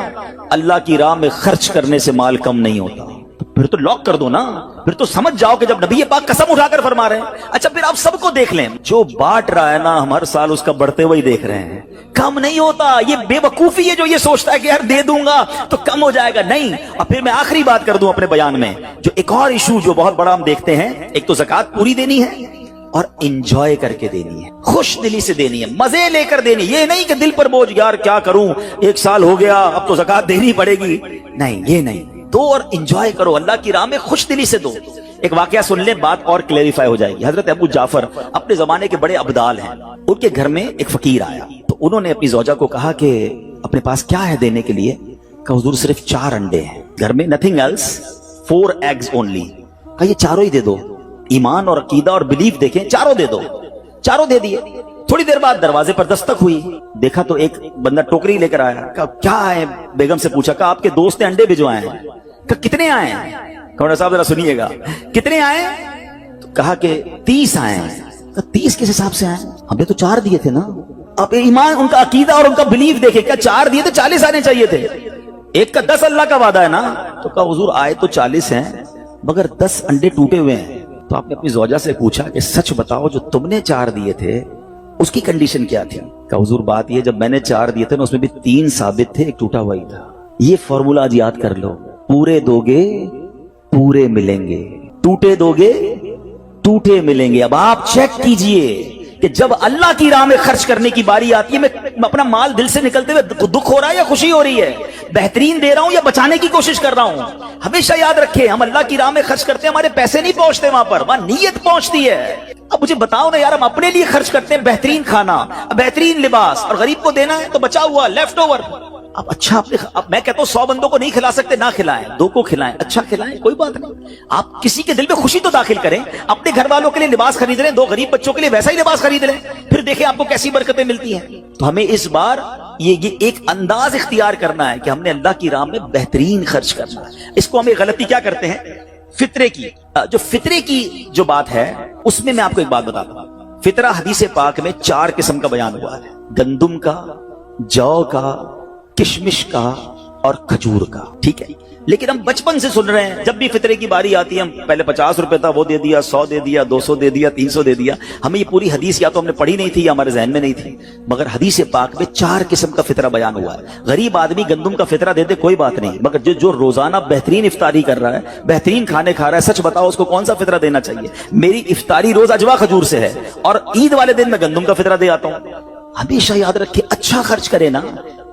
اللہ کی راہ میں خرچ کرنے سے مال کم نہیں ہوتا. پھر تو لاک کر دو نا, پھر تو سمجھ جاؤ کہ جب نبی پاک قسم اٹھا کر فرما رہے ہیں. اچھا پھر آپ سب کو دیکھ لیں, جو بانٹ رہا ہے نا ہم ہر سال اس کا بڑھتے ہوئے دیکھ رہے ہیں, کم نہیں ہوتا. یہ بے وقوفی ہے جو یہ سوچتا ہے کہ یار دے دوں گا تو کم ہو جائے گا. نہیں. اور پھر میں آخری بات کر دوں اپنے بیان میں, جو ایک اور ایشو جو بہت بڑا ہم دیکھتے ہیں, ایک تو زکات پوری دینی ہے اور انجوائے کر کے دینی ہے, خوش دلی سے دینی ہے, مزے لے کر دینی. یہ نہیں کہ دل پر بوجھ, یار کیا کروں 1 سال ہو گیا اب تو زکات دینی پڑے گی. نہیں, یہ نہیں. دو اور انجوائے کرو, اللہ کی راہ میں خوش دلی سے دو. ایک واقعہ سن لیں, بات اور کلیریفائی ہو جائے گی. حضرت ابو جعفر اپنے زمانے کے بڑے ابدال ہیں. ان کے گھر میں ایک فقیر آیا تو انہوں نے اپنی زوجہ کو کہا کہ اپنے پاس کیا ہے دینے کے لیے؟ کہ حضور صرف 4 انڈے ہیں گھر میں, nothing else, 4 eggs only. کہا یہ چاروں ہی دے دو. ایمان اور عقیدہ اور بلیف دیکھیں, چاروں دے دو. چاروں دے دیے. تھوڑی دیر بعد دروازے پر دستک ہوئی, دیکھا تو ایک بندہ ٹوکری لے کر آیا. کہا کیا ہے؟ بیگم سے پوچھا. کہا آپ کے دوست نے انڈے بھجوائے ہیں. کہ کتنے آئے ہیں؟ کہا صاحب ذرا سنیے گا, کتنے آئے؟ تو کہا کہ 30 آئے ہیں. 30 کس حساب سے آئے؟ ہم نے تو 4 دیے تھے نا. اب ایمان, ان کا عقیدہ اور ان کا بلیف دیکھے, کیا 4 دیے تو 40 آنے چاہیے تھے. ایک کا 10 اللہ کا وعدہ ہے نا. تو کہا حضور آئے تو 40 ہیں مگر 10 انڈے ٹوٹے ہوئے ہیں. تو آپ نے اپنی زوجہ سے پوچھا کہ سچ بتاؤ جو تم نے 4 دیے تھے اس کی کنڈیشن کیا تھی؟ کہ حضور بات یہ جب میں نے 4 دیے تھے نا اس میں بھی 3 ثابت تھے، ایک ٹوٹا ہوا ہی تھا. یہ فارمولا آج یاد کر لو، پورے دو گے پورے ملیں گے، ٹوٹے دو گے ٹوٹے ملیں گے. اب آپ چیک کیجئے کہ جب اللہ کی راہ میں خرچ کرنے کی باری آتی ہے، میں اپنا مال دل سے نکلتے ہوئے دکھ ہو رہا ہے یا خوشی ہو رہی ہے، بہترین دے رہا ہوں یا بچانے کی کوشش کر رہا ہوں. ہمیشہ یاد رکھیں ہم اللہ کی راہ میں خرچ کرتے ہیں، ہمارے پیسے نہیں پہنچتے وہاں پر، وہاں نیت پہنچتی ہے. اب مجھے بتاؤ نا یار، ہم اپنے لیے خرچ کرتے ہیں بہترین کھانا، بہترین لباس، اور غریب کو دینا ہے تو بچا ہوا لیفٹ اوور. اب اچھا اب میں کہتا ہوں 100 بندوں کو نہیں کھلا سکتے، نہ کھلائیں، 2 کو کھلائیں، اچھا کھلائیں، کوئی بات نہیں. آپ کسی کے دل میں خوشی تو داخل کریں، اپنے گھر والوں کے لیے لباس خرید لیں، 2 غریب بچوں کے لیے ویسا ہی لباس خرید لیں، پھر دیکھیں آپ کو کیسی برکتیں ملتی ہیں. تو ہمیں اس بار یہ ایک انداز اختیار کرنا ہے کہ ہم نے اللہ کی راہ میں بہترین خرچ کرنا ہے. اس کو ہم ایک غلطی کیا کرتے ہیں، فطرے کی. جو فطرے کی جو بات ہے اس میں آپ کو ایک بات بتاتا ہوں. فطرہ حدیث پاک میں 4 قسم کا بیان ہوا ہے، گندم کا، جو کا، کشمش کا اور کھجور کا. ٹھیک ہے، لیکن ہم بچپن سے سن رہے ہیں جب بھی فطرے کی باری آتی ہے ہم پہلے 50 روپے تھا وہ دے دیا، 100 دے دیا، 200 دے دیا، 300 دے دیا. ہمیں یہ پوری حدیث یا تو ہم نے پڑھی نہیں تھی یا ہمارے ذہن میں نہیں تھی، مگر حدیث پاک میں 4 قسم کا فطرہ بیان ہوا ہے. غریب آدمی گندم کا فطرہ دے دے کوئی بات نہیں، مگر جو روزانہ بہترین افطاری کر رہا ہے، بہترین کھانے کھا رہا ہے، سچ بتاؤ اس کو کون سا فطرہ دینا چاہیے؟ میری افطاری روز اجوا کھجور سے ہے اور عید والے دن میں گندم کا فطرہ دے آتا ہوں. ہمیشہ یاد رکھے اچھا خرچ کرے نا.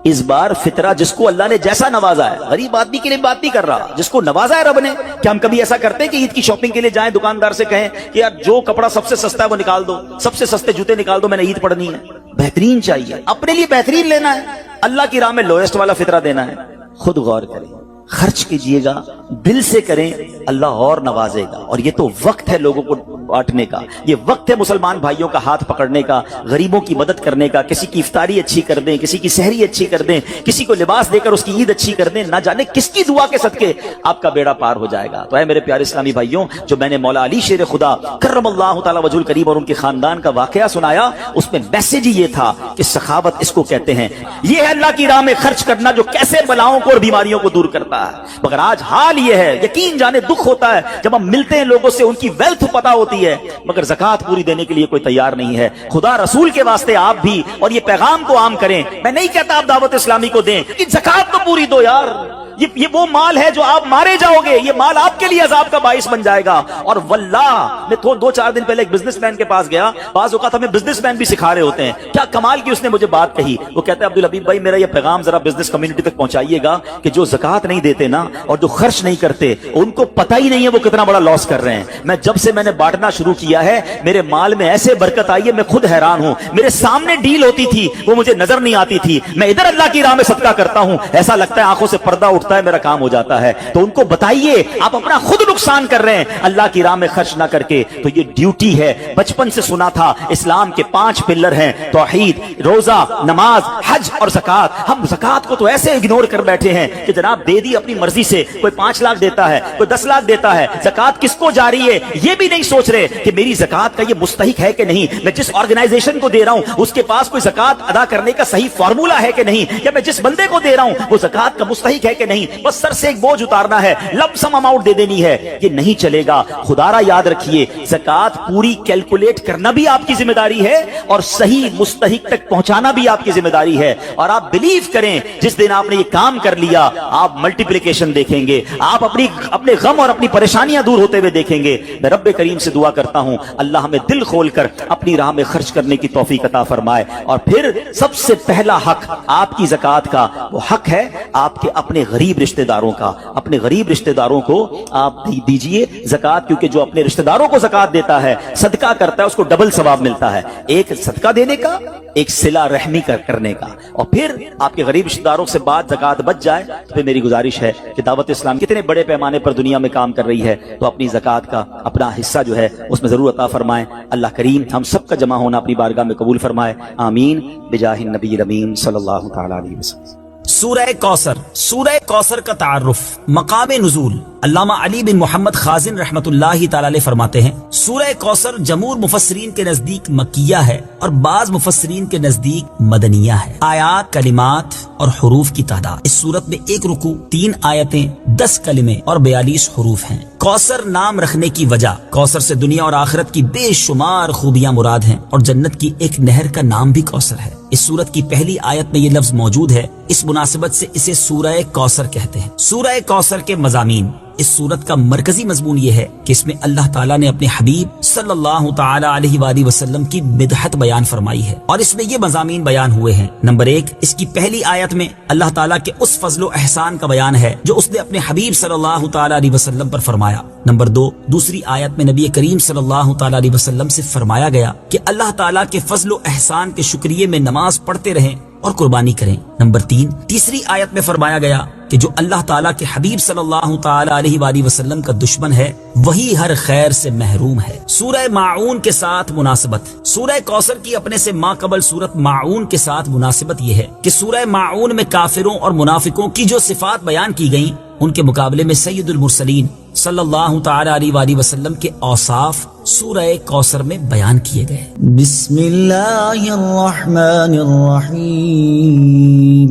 اس بار فطرہ جس کو اللہ نے جیسا نوازا ہے، غریب آدمی کے لیے بات نہیں کر رہا، جس کو نوازا ہے رب نے. کہ ہم کبھی ایسا کرتے ہیں کہ عید کی شاپنگ کے لیے جائیں دکاندار سے کہیں کہ یار جو کپڑا سب سے سستا ہے وہ نکال دو، سب سے سستے جوتے نکال دو، میں نے عید پڑھنی ہے. بہترین چاہیے، اپنے لیے بہترین لینا ہے، اللہ کی راہ میں لوئسٹ والا فطرہ دینا ہے. خود غور کریں، خرچ کیجئے گا، دل سے کریں، اللہ اور نوازے گا. اور یہ تو وقت ہے لوگوں کو بانٹنے کا، یہ وقت ہے مسلمان بھائیوں کا ہاتھ پکڑنے کا، غریبوں کی مدد کرنے کا. کسی کی افطاری اچھی کر دیں، کسی کی سحری اچھی کر دیں، کسی کو لباس دے کر اس کی عید اچھی کر دیں. نہ جانے کس کی دعا کے صدقے آپ کا بیڑا پار ہو جائے گا. تو اے میرے پیارے اسلامی بھائیوں، جو میں نے مولا علی شیر خدا کرم اللہ تعالی وجہ الکریم اور ان کے خاندان کا واقعہ سنایا، اس میں میسج یہ تھا کہ سخاوت اس کو کہتے ہیں. یہ ہے اللہ کی راہ میں خرچ کرنا جو کیسے بلاؤں کو اور بیماریوں کو دور کرتا ہے. مگر آج حال یہ ہے، یقین جانے دکھ ہوتا ہے جب ہم ملتے ہیں لوگوں سے، ان کی ویلتھ پتہ ہوتی ہے مگر زکات پوری دینے کے لیے کوئی تیار نہیں ہے. خدا رسول کے واسطے آپ بھی اور یہ پیغام کو عام کریں. میں نہیں کہتا آپ دعوت اسلامی کو دیں کہ زکات تو پوری دو یار، یہ وہ مال ہے جو آپ مارے جاؤ گے، یہ مال آپ کے لیے عذاب کا باعث بن جائے گا. اور واللہ میں 2-4 دن پہلے ایک بزنس مین کے پاس گیا. بعض اوقات ہمیں بزنس مین بھی سکھا رہے ہوتے ہیں. کیا کمال کی اس نے مجھے بات کہی. وہ کہتا ہے عبدالحبیب بھائی میرا یہ پیغام ذرا بزنس کمیونٹی تک پہنچائیے گا کہ جو زکات نہیں دیتے نا اور جو خرچ نہیں کرتے ان کو پتہ ہی نہیں ہے وہ کتنا بڑا لاس کر رہے ہیں. جب سے میں نے بانٹنا شروع کیا ہے میرے مال میں ایسے برکت آئی ہے، میں خود حیران ہوں. میرے سامنے ڈیل ہوتی تھی وہ مجھے نظر نہیں آتی تھی، میں ادھر اللہ کی راہ میں صدقہ کرتا ہوں، ایسا لگتا ہے آنکھوں سے پردہ اٹھتا ہے، میرا کام ہو جاتا ہے. تو ان کو بتائیے آپ اپنا خود نقصان کر رہے ہیں اللہ کی راہ میں خرچ نہ کر کے. تو یہ ڈیوٹی ہے. بچپن سے سنا تھا اسلام کے 5 پلر ہیں، توحید، روزہ، نماز، حج اور زکات. ہم زکات کو تو ایسے اگنور کر بیٹھے ہیں کہ جناب دے دی اپنی مرضی سے، کوئی 5 لاکھ دیتا ہے، کوئی 10 لاکھ دیتا ہے. زکات کس کو جاری ہے یہ بھی نہیں سوچ رہے کہ میری زکات کا یہ مستحق ہے کہ نہیں، میں جس آرگنائزیشن کو دے رہا ہوں اس کے پاس کوئی زکات ادا کرنے کا صحیح فارمولا ہے کہ نہیں، یا میں جس بندے کو دے رہا ہوں وہ زکات کا مستحق ہے کہ نہیں. بس سر سے ایک بوجھ اتارنا ہے، لم سم اماؤنٹ دے دینی ہے. یہ نہیں چلے گا. خدارا یاد رکھیے زکات پوری کیلکولیٹ کرنا بھی آپ کی ذمہ داری ہے اور صحیح مستحق تک پہنچانا بھی آپ کی ذمہ داری ہے. اور آپ بلیو کریں جس دن آپ نے یہ کام کر لیا آپ ملٹیپلیکیشن دیکھیں گے، آپ اپنے غم اور اپنی پریشانیاں دور ہوتے ہوئے دیکھیں گے. میں رب کریم سے دعا کرتا ہوں اللہ ہمیں دل کھول کر اپنی راہ میں خرچ کرنے کی توفیق عطا فرمائے. اور پھر سب سے پہلا حق آپ کی زکات کا وہ حق ہے آپ کے اپنے غریب رشتہ داروں کا. اپنے غریب رشتہ داروں کو آپ دیجئے زکات، کیونکہ جو اپنے رشتہ داروں کو زکات دیتا ہے صدقہ کرتا ہے اس کو ڈبل ثواب ملتا ہے، ایک صدقہ دینے کا، ایک صلہ رحمی کرنے کا. اور پھر آپ کے غریب رشتہ داروں سے بات زکات بچ جائے تو پھر میری گزارش ہے کہ دعوت اسلام کتنے بڑے پیمانے پر دنیا میں کام کر رہی ہے تو اپنی زکات کا اپنا حصہ جو ہے اس میں ضرور عطا فرمائیں. اللہ کریم ہم سب کا جمع ہونا اپنی بارگاہ میں قبول فرمائے. آمین بجاہ النبی الامین صلی اللہ تعالی علیہ وسلم. سورہ کوثر. سورہ کوثر کا تعارف، مقام نزول. علامہ علی بن محمد خازن رحمت اللہ تعالی علیہ فرماتے ہیں سورہ کوثر جمہور مفسرین کے نزدیک مکیہ ہے اور بعض مفسرین کے نزدیک مدنیہ ہے. آیات، کلمات اور حروف کی تعداد اس سورت میں 1 رکوع، 3 آیتیں، 10 کلمے اور 42 حروف ہیں. کوثر نام رکھنے کی وجہ، کوثر سے دنیا اور آخرت کی بے شمار خوبیاں مراد ہیں، اور جنت کی ایک نہر کا نام بھی کوثر ہے۔ اس سورت کی پہلی آیت میں یہ لفظ موجود ہے، اس مناسبت سے اسے سورہ کوثر کہتے ہیں۔ سورہ کوثر کے مضامین، اس سورت کا مرکزی مضمون یہ ہے کہ اس میں اللہ تعالیٰ نے اپنے حبیب صلی اللہ تعالی علیہ وآلہ وسلم کی مدحت بیان فرمائی ہے، اور اس میں یہ مضامین بیان ہوئے ہیں۔ نمبر 1، اس کی پہلی آیت میں اللہ تعالیٰ کے اس فضل و احسان کا بیان ہے جو اس نے اپنے حبیب صلی اللہ تعالی علیہ وسلم پر فرمایا۔ نمبر 2، دوسری آیت میں نبی کریم صلی اللہ تعالی علیہ وسلم سے فرمایا گیا کہ اللہ تعالیٰ کے فضل و احسان کے شکریے میں نماز پڑھتے رہیں اور قربانی کریں۔ نمبر 3، تیسری آیت میں فرمایا گیا کہ جو اللہ تعالیٰ کے حبیب صلی اللہ تعالی علیہ وآلہ وسلم کا دشمن ہے وہی ہر خیر سے محروم ہے۔ سورہ ماعون کے ساتھ مناسبت، سورہ کوثر کی اپنے سے ماقبل سورت ماعون کے ساتھ مناسبت یہ ہے کہ سورہ ماعون میں کافروں اور منافقوں کی جو صفات بیان کی گئیں ان کے مقابلے میں سید المرسلین صلی اللہ تعالی علیہ وآلہ وسلم کے اوصاف سورہ کوثر میں بیان کیے گئے۔ بسم اللہ الرحمن الرحیم۔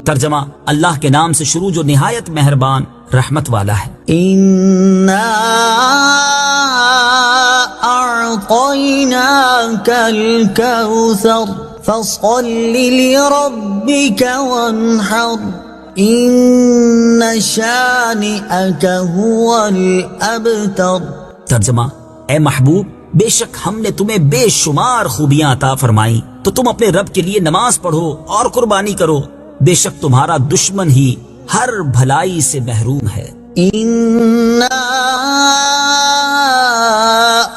ترجمہ، اللہ کے نام سے شروع جو نہایت مہربان رحمت والا ہے۔ اِنَّا أَعْطَيْنَاكَ الْكَوْثَرَ فَصَلِّ لِرَبِّكَ وَانْحَرْ إِنَّ شَانِئَكَ هُوَ الْأَبْتَرُ۔ ترجمہ، اے محبوب، بے شک ہم نے تمہیں بے شمار خوبیاں عطا فرمائیں تو تم اپنے رب کے لیے نماز پڑھو اور قربانی کرو، بے شک تمہارا دشمن ہی ہر بھلائی سے محروم ہے۔ إِنَّا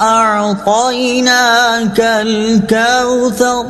أَعْطَيْنَاكَ الْكَوْثَرَ۔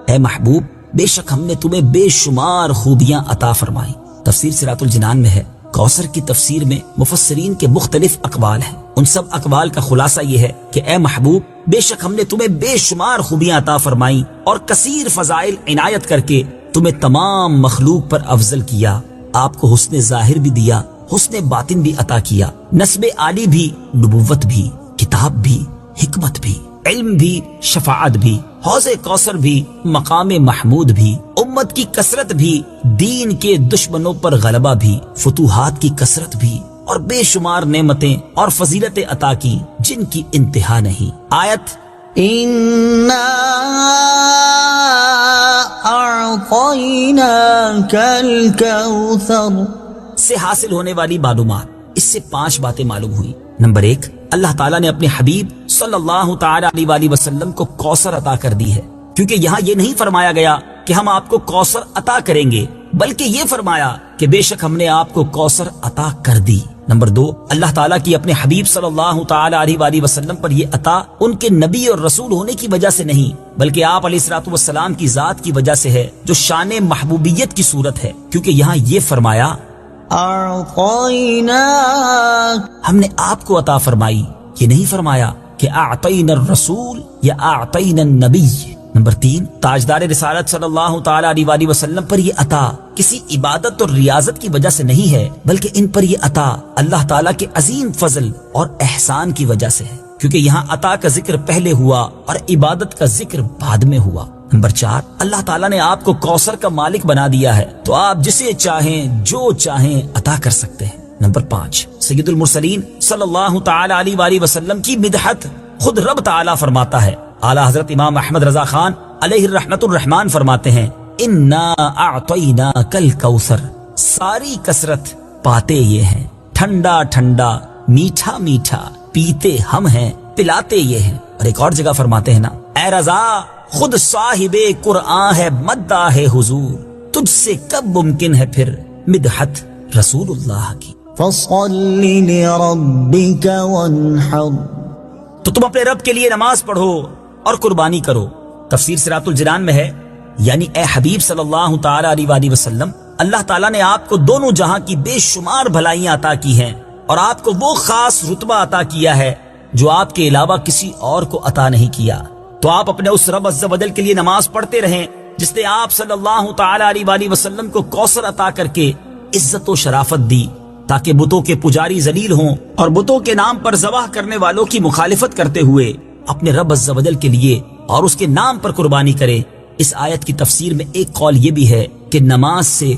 اے محبوب، بے شک ہم نے تمہیں بے شمار خوبیاں عطا فرمائیں۔ تفسیر صراط الجنان میں ہے، کوثر کی تفسیر میں مفسرین کے مختلف اقوال ہیں، ان سب اقوال کا خلاصہ یہ ہے کہ اے محبوب، بے شک ہم نے تمہیں بے شمار خوبیاں عطا فرمائیں اور کثیر فضائل عنایت کر کے تمہیں تمام مخلوق پر افضل کیا، آپ کو حسن ظاہر بھی دیا، حسن باطن بھی عطا کیا، نسب عالی بھی، نبوت بھی، کتاب بھی، حکمت بھی، علم بھی، شفاعت بھی، حوض کوثر بھی، مقام محمود بھی، امت کی کثرت بھی، دین کے دشمنوں پر غلبہ بھی، فتوحات کی کثرت بھی، اور بے شمار نعمتیں اور فضیلتیں عطا کی جن کی انتہا نہیں۔ آیت إِنَّا أَعْطَيْنَاكَ الْكَوْثَرَ سے حاصل ہونے والی معلومات، اس سے 5 باتیں معلوم ہوئی۔ نمبر 1، اللہ تعالیٰ نے اپنے حبیب صلی اللہ تعالی علیہ وآلہ وسلم کو کوثر عطا کر دی ہے، کیونکہ یہاں یہ نہیں فرمایا گیا کہ ہم آپ کو کوثر عطا کریں گے، بلکہ یہ فرمایا کہ بے شک ہم نے آپ کو کوثر عطا کر دی۔ نمبر 2، اللہ تعالیٰ کی اپنے حبیب صلی اللہ تعالی علیہ وآلہ وسلم پر یہ عطا ان کے نبی اور رسول ہونے کی وجہ سے نہیں، بلکہ آپ علیہ الصلوۃ والسلام کی ذات کی وجہ سے ہے، جو شان محبوبیت کی صورت ہے، کیونکہ یہاں یہ فرمایا أَعْطَيْنَاكَ، ہم نے آپ کو عطا فرمائی، یہ نہیں فرمایا کہ اعطینا الرسول یا اعطینا النبی۔ نمبر 3، تاجدار رسالت صلی اللہ تعالی علیہ وآلہ وسلم پر یہ عطا کسی عبادت اور ریاضت کی وجہ سے نہیں ہے، بلکہ ان پر یہ عطا اللہ تعالیٰ کے عظیم فضل اور احسان کی وجہ سے ہے، کیونکہ یہاں عطا کا ذکر پہلے ہوا اور عبادت کا ذکر بعد میں ہوا۔ نمبر 4، اللہ تعالیٰ نے آپ کو کوثر کا مالک بنا دیا ہے، تو آپ جسے چاہیں جو چاہیں عطا کر سکتے ہیں۔ نمبر 5، سید المرسلین صلی اللہ تعالی علیہ وآلہ وسلم کی مدحت خود رب تعالیٰ فرماتا ہے۔ اعلیٰ حضرت امام احمد رضا خان علیہ الرحمت الرحمان فرماتے ہیں، انا اعطیناک الکوثر، ساری کثرت پاتے یہ ہیں، ٹھنڈا ٹھنڈا، میٹھا میٹھا، پیتے ہم ہیں، پلاتے یہ ہیں۔ اور ایک اور جگہ فرماتے ہیں نا، اے رضا خود صاحب قرآن ہے، مداح حضور، تجھ سے کب ممکن ہے پھر مدحت رسول اللہ کی۔ فَصَلِّ لِرَبِّكَ وَانْحَرْ، تو تم اپنے رب کے لیے نماز پڑھو اور قربانی کرو۔ تفسیر صراط الجنان میں ہے، یعنی اے حبیب صلی اللہ تعالی علیہ وآلہ وسلم، اللہ تعالیٰ نے آپ کو دونوں جہاں کی بے شمار بھلائیاں عطا کی ہیں، اور آپ کو وہ خاص رتبہ عطا کیا ہے جو آپ کے علاوہ کسی اور کو عطا نہیں کیا۔ تو آپ اپنے اس رب عز و جل کے لیے نماز پڑھتے رہیں جس نے آپ صلی اللہ تعالی علیہ وآلہ وسلم کو کوثر عطا کر کے عزت و شرافت دی، تاکہ بتوں کے پجاری ذلیل ہوں اور بتوں کے نام پر ذبح کرنے والوں کی مخالفت کرتے ہوئے اپنے رب عز و جل کے لیے اور اس کے نام پر قربانی کرے۔ اس آیت کی تفسیر میں ایک قول یہ بھی ہے کہ نماز سے